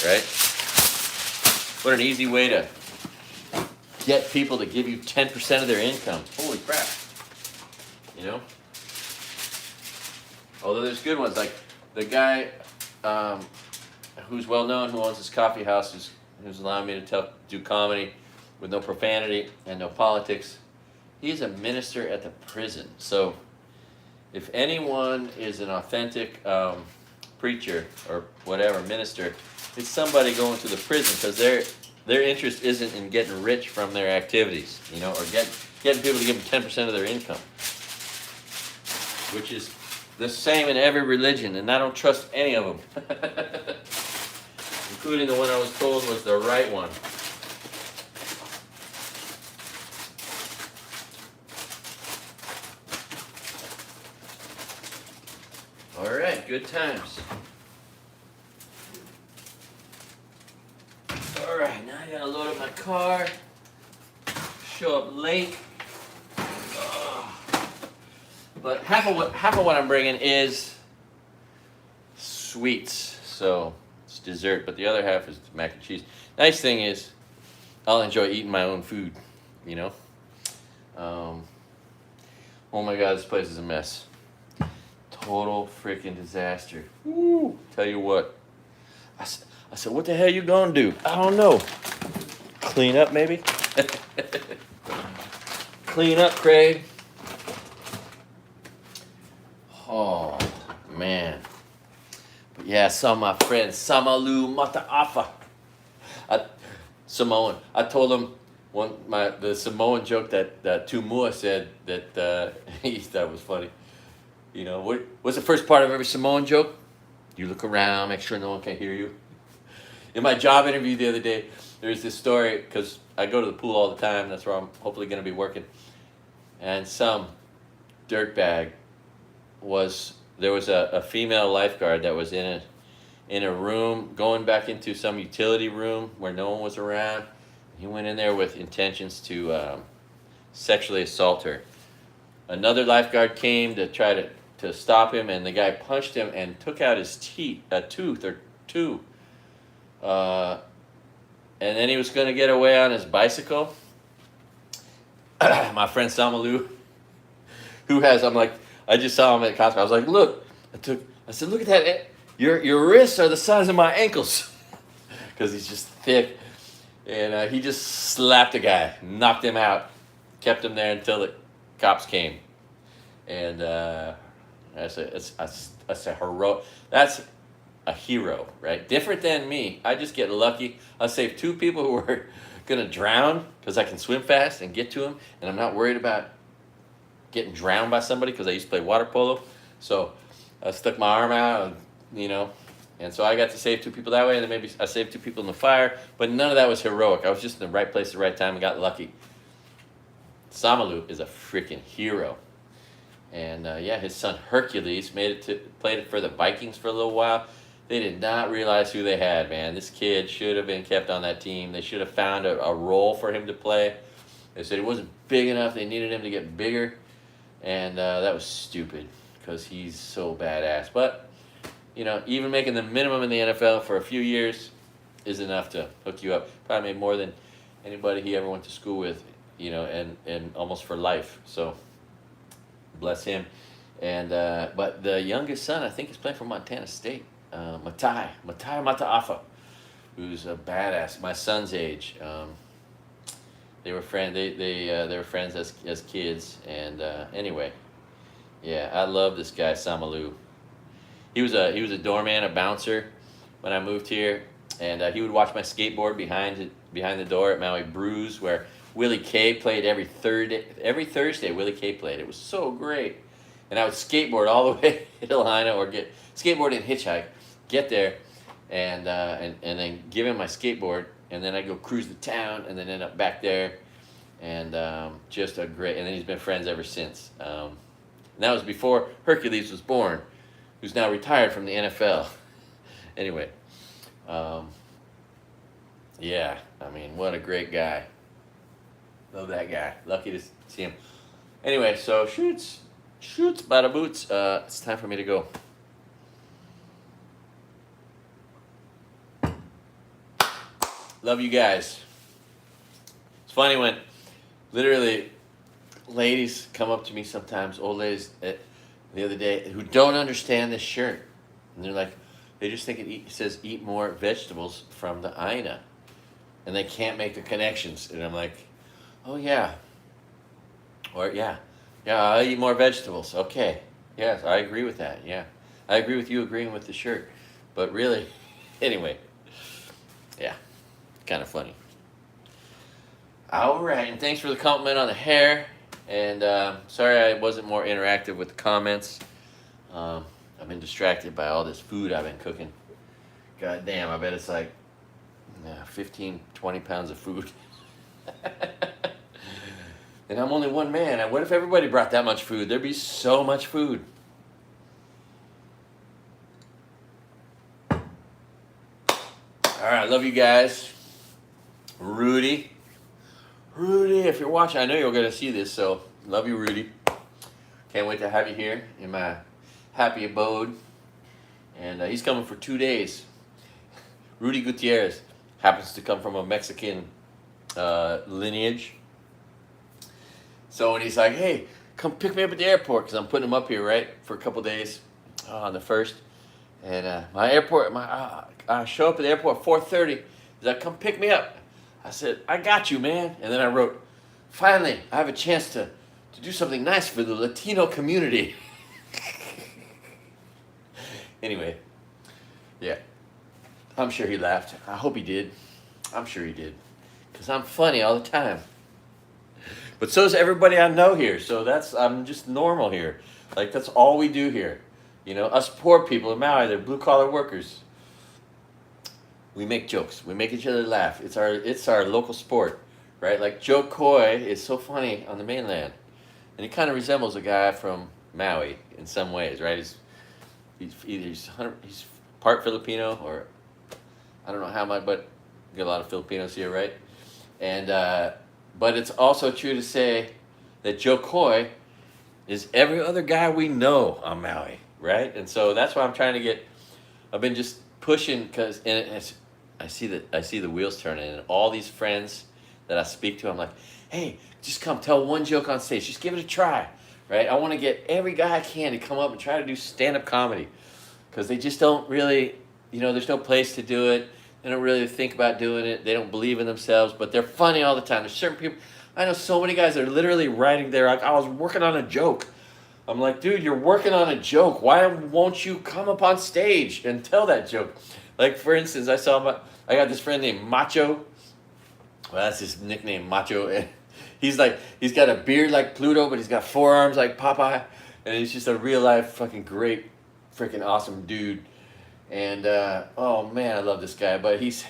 right? What an easy way to get people to give you 10% of their income. Holy crap. You know? Although there's good ones, like the guy who's well known, who owns this coffee house, who's allowing me to do comedy with no profanity and no politics. He's a minister at the prison. So if anyone is an authentic preacher or whatever, minister, it's somebody going to the prison, because their interest isn't in getting rich from their activities, you know, or getting people to give them 10% of their income, which is the same in every religion, and I don't trust any of them, including the one I was told was the right one. All right, good times. All right, now I gotta load up my car, show up late. But half of what I'm bringing is sweets, so it's dessert. But the other half is mac and cheese. Nice thing is, I'll enjoy eating my own food. You know. Oh my God, this place is a mess. Total freaking disaster. Woo! Tell you what. I said, what the hell you gonna do? I don't know. Clean up, maybe. Clean up, Craig. Oh, man. But yeah, I saw my friend Samalu Mataafa. Samoan. I told him the Samoan joke that Tumua said that he thought was funny. You know, what's the first part of every Samoan joke? You look around, make sure no one can hear you. In my job interview the other day, there's this story, because I go to the pool all the time. That's where I'm hopefully going to be working. And some dirtbag there was a female lifeguard that was in a room, going back into some utility room where no one was around. He went in there with intentions to sexually assault her. Another lifeguard came to try to stop him, and the guy punched him and took out his tooth or two. And then he was going to get away on his bicycle. My friend Samalu, I just saw him at Costco. I was like, look, I said, look at that. Your wrists are the size of my ankles. Because he's just thick. And he just slapped the guy, knocked him out, kept him there until the cops came. And that's a hero, right? Different than me. I just get lucky. I saved 2 people who were going to drown because I can swim fast and get to them. And I'm not worried about getting drowned by somebody because I used to play water polo. So I stuck my arm out, and so I got to save 2 people that way. And then maybe I saved 2 people in the fire. But none of that was heroic. I was just in the right place at the right time and got lucky. Samalu is a freaking hero. And his son Hercules played it for the Vikings for a little while. They did not realize who they had, man. This kid should have been kept on that team. They should have found a role for him to play. They said he wasn't big enough. They needed him to get bigger. And that was stupid because he's so badass. But, even making the minimum in the NFL for a few years is enough to hook you up. Probably made more than anybody he ever went to school with, and almost for life. So, bless him. And but the youngest son, I think, is playing for Montana State. Matai Mataafa, who's a badass, my son's age. They were they were friends as kids, and anyway, yeah, I love this guy Samalu. He was a doorman, a bouncer when I moved here, And he would watch my skateboard behind the door at Maui Brews, where Willie K played every Thursday. Willie K played. It was so great. And I would skateboard all the way to Lahaina, or get skateboard and hitchhike, get there, and then give him my skateboard, and then I'd go cruise the town, and then end up back there, and just a great. And then he's been friends ever since. And that was before Hercules was born, who's now retired from the NFL. Anyway, yeah, I mean, what a great guy. Love that guy. Lucky to see him. Anyway, so shoots, bada boots. It's time for me to go. Love you guys. It's funny when literally ladies come up to me sometimes, old ladies, the other day, who don't understand this shirt. And they're like, they just think it says eat more vegetables from the Aina. And they can't make the connections. And I'm like, oh yeah. Or yeah, I'll eat more vegetables. Okay. Yes, I agree with that. Yeah. I agree with you agreeing with the shirt. But really, anyway, yeah, kind of funny. All right, and thanks for the compliment on the hair. And sorry I wasn't more interactive with the comments. I've been distracted by all this food I've been cooking. God damn, I bet it's like 15, 20 pounds of food. And I'm only one man. And what if everybody brought that much food? There'd be so much food. All right, love you guys. Rudy, if you're watching, I know you're going to see this, so love you, Rudy. Can't wait to have you here in my happy abode. And he's coming for 2 days. Rudy Gutierrez happens to come from a Mexican lineage. So when he's like, hey, come pick me up at the airport, because I'm putting him up here, right, for a couple days on the 1st. And I show up at the airport at 4:30. He's like, come pick me up. I said, I got you, man. And then I wrote, finally, I have a chance to do something nice for the Latino community. Anyway, yeah, I'm sure he laughed. I hope he did. I'm sure he did. Because I'm funny all the time. But so is everybody I know here. So I'm just normal here. Like, that's all we do here. You know, us poor people in Maui, they're blue-collar workers. We make jokes. We make each other laugh. It's our local sport, right? Like Joe Coy is so funny on the mainland, and he kind of resembles a guy from Maui in some ways, right? He's part Filipino, or I don't know how much, but you get a lot of Filipinos here, right? And but it's also true to say that Joe Coy is every other guy we know on Maui, right? And so that's why I'm trying to get. I've been just pushing because I see the wheels turning, and all these friends that I speak to, I'm like, hey, just come tell one joke on stage, just give it a try, right? I want to get every guy I can to come up and try to do stand-up comedy, because they just don't really, there's no place to do it. They don't really think about doing it. They don't believe in themselves, but they're funny all the time. There's certain people, I know so many guys that are literally writing there, like, I was working on a joke. I'm like, dude, you're working on a joke. Why won't you come up on stage and tell that joke? Like, for instance, I got this friend named Macho. Well, that's his nickname, Macho. And he's got a beard like Pluto, but he's got forearms like Popeye. And he's just a real life fucking great, freaking awesome dude. And, oh man, I love this guy. But he's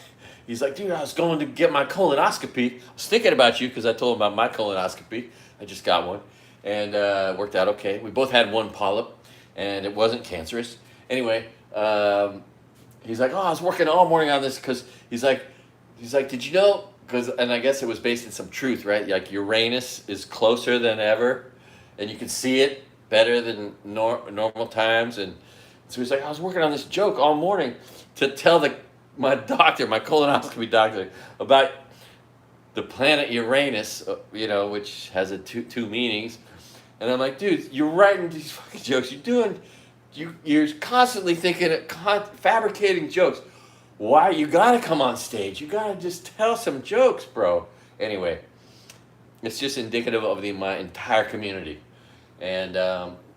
like, dude, I was going to get my colonoscopy. I was thinking about you because I told him about my colonoscopy. I just got one. And worked out okay. We both had one polyp, and it wasn't cancerous. Anyway, he's like, oh, I was working all morning on this because he's like, did you know? And I guess it was based in some truth, right? Like Uranus is closer than ever, and you can see it better than normal times. And so he's like, I was working on this joke all morning to tell my colonoscopy doctor, about the planet Uranus, which has two meanings. And I'm like, dude, you're writing these fucking jokes. You're constantly thinking, fabricating jokes. Why? You gotta come on stage. You gotta just tell some jokes, bro. Anyway, it's just indicative of my entire community. And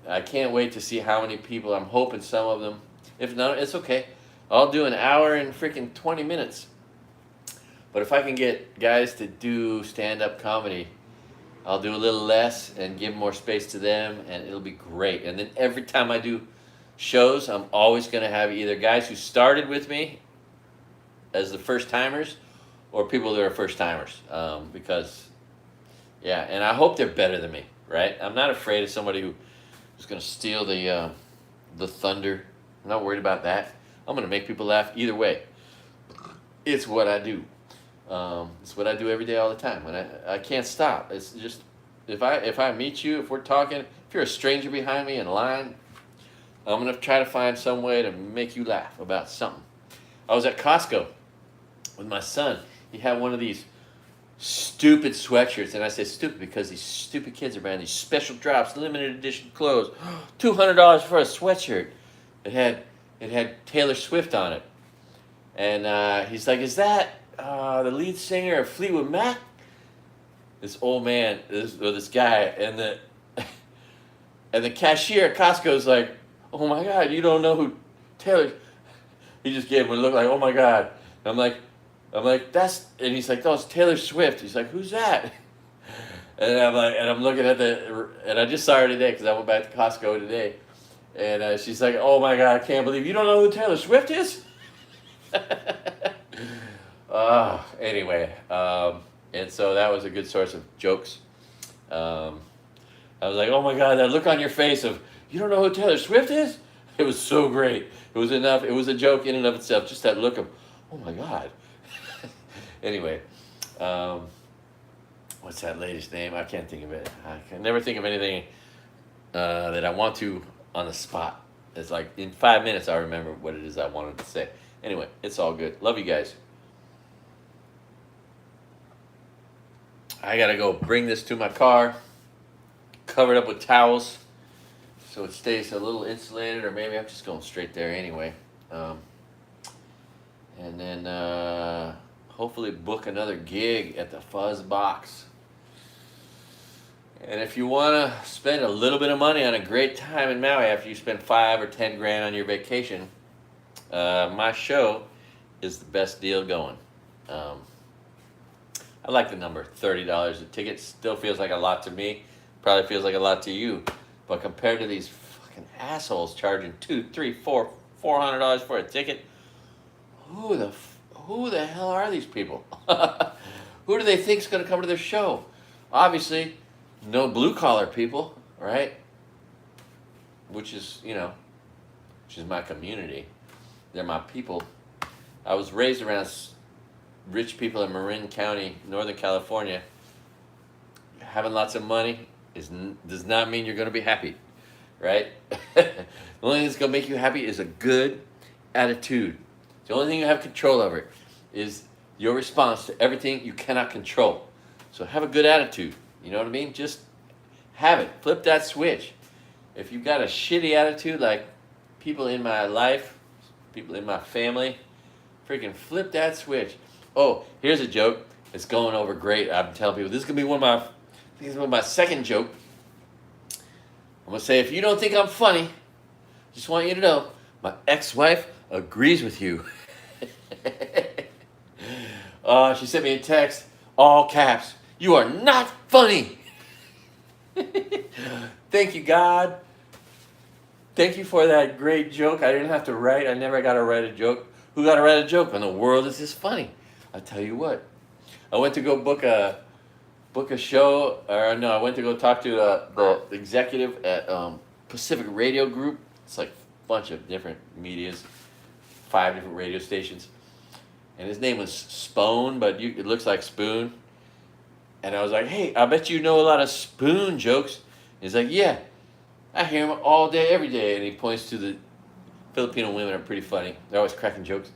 I can't wait to see how many people. I'm hoping some of them. If not, it's okay. I'll do an hour and freaking 20 minutes. But if I can get guys to do stand-up comedy, I'll do a little less and give more space to them, and it'll be great. And then every time I do shows, I'm always going to have either guys who started with me as the first timers or people that are first timers. Because, yeah, and I hope they're better than me, right? I'm not afraid of somebody who's going to steal the thunder. I'm not worried about that. I'm going to make people laugh either way. It's what I do. It's what I do every day, all the time, and I can't stop. It's just if I meet you, if we're talking, if you're a stranger behind me in line, I'm gonna try to find some way to make you laugh about something. I was at Costco with my son. He had one of these stupid sweatshirts, and I say stupid because these stupid kids are buying these special drops, limited edition clothes, $200 for a sweatshirt. It had Taylor Swift on it, and he's like, "Is that the lead singer of Fleetwood Mac?" This old man, this guy, and the cashier at Costco is like, "Oh my God, you don't know who Taylor?" He just gave him a look like, "Oh my God." I'm like, "That's," and he's like, "No, it's Taylor Swift." He's like, "Who's that?" And I'm like, and I'm looking at and I just saw her today because I went back to Costco today, and she's like, "Oh my God, I can't believe you don't know who Taylor Swift is." Anyway, and so that was a good source of jokes. I was like, "Oh my God, that look on your face of, you don't know who Taylor Swift is?" It was so great. It was enough. It was a joke in and of itself. Just that look of, "Oh my God." Anyway, what's that lady's name? I can't think of it. I can never think of anything that I want to on the spot. It's like in 5 minutes I'll remember what it is I wanted to say. Anyway, it's all good. Love you guys. I gotta go bring this to my car, cover it up with towels so it stays a little insulated, or maybe I'm just going straight there anyway. And then hopefully book another gig at the Fuzz Box. And if you want to spend a little bit of money on a great time in Maui after you spend 5 or 10 grand on your vacation, my show is the best deal going. I like the number, $30 a ticket. Still feels like a lot to me. Probably feels like a lot to you. But compared to these fucking assholes charging $200, $300, $400 for a ticket, who the hell are these people? Who do they think is going to come to their show? Obviously, no blue collar people, right? Which is my community. They're my people. I was raised around rich people in Marin County, Northern California. Having lots of money does not mean you're going to be happy, right? The only thing that's going to make you happy is a good attitude. The only thing you have control over is your response to everything you cannot control. So have a good attitude. You know what I mean? Just have it. Flip that switch. If you've got a shitty attitude, like people in my life, people in my family, freaking flip that switch. Oh, here's a joke. It's going over great. I'm telling people, this is going to be one of my second joke. I'm going to say, if you don't think I'm funny, just want you to know, my ex-wife agrees with you. She sent me a text, all caps. "You are not funny." Thank you, God. Thank you for that great joke. I didn't have to write. I never got to write a joke. Who got to write a joke in the world is this funny? I tell you what. I went to go book a show, or no, I went to go talk to the executive at Pacific Radio Group. It's like a bunch of different medias, 5 different radio stations. And his name was Spoon, but it looks like Spoon. And I was like, "Hey, I bet you know a lot of Spoon jokes." He's like, "Yeah, I hear them all day, every day." And he points to the Filipino women are pretty funny. They're always cracking jokes.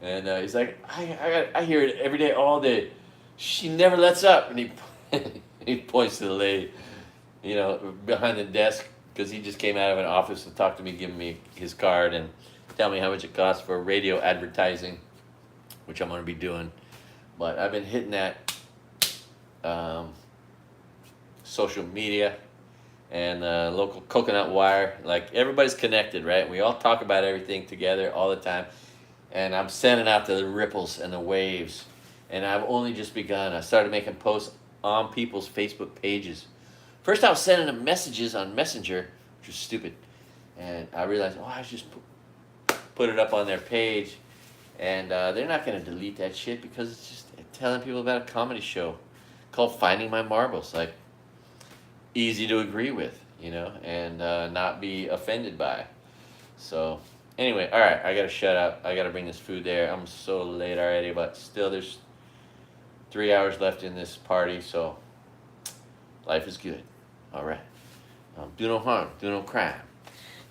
And he's like, I hear it every day, all day. She never lets up. And he points to the lady, behind the desk, because he just came out of an office to talk to me, give me his card, and tell me how much it costs for radio advertising, which I'm going to be doing. But I've been hitting that social media and local coconut wire. Like, everybody's connected, right? We all talk about everything together all the time. and I'm sending out the ripples and the waves. And I've only just begun. I started making posts on people's Facebook pages. First, I was sending them messages on Messenger, which was stupid. And I realized, oh, I should just put it up on their page. And they're not going to delete that shit because it's just telling people about a comedy show called Finding My Marbles. Like, easy to agree with, you know, and not be offended by. So, anyway, all right, I got to shut up. I got to bring this food there. I'm so late already, but still there's 3 hours left in this party, so life is good. All right. Do no harm, do no crime.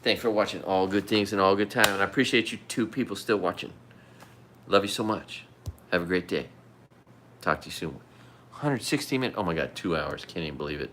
Thanks for watching All Good Things and All Good Time, and I appreciate you 2 people still watching. Love you so much. Have a great day. Talk to you soon. 160 minutes. Oh my God, 2 hours. Can't even believe it.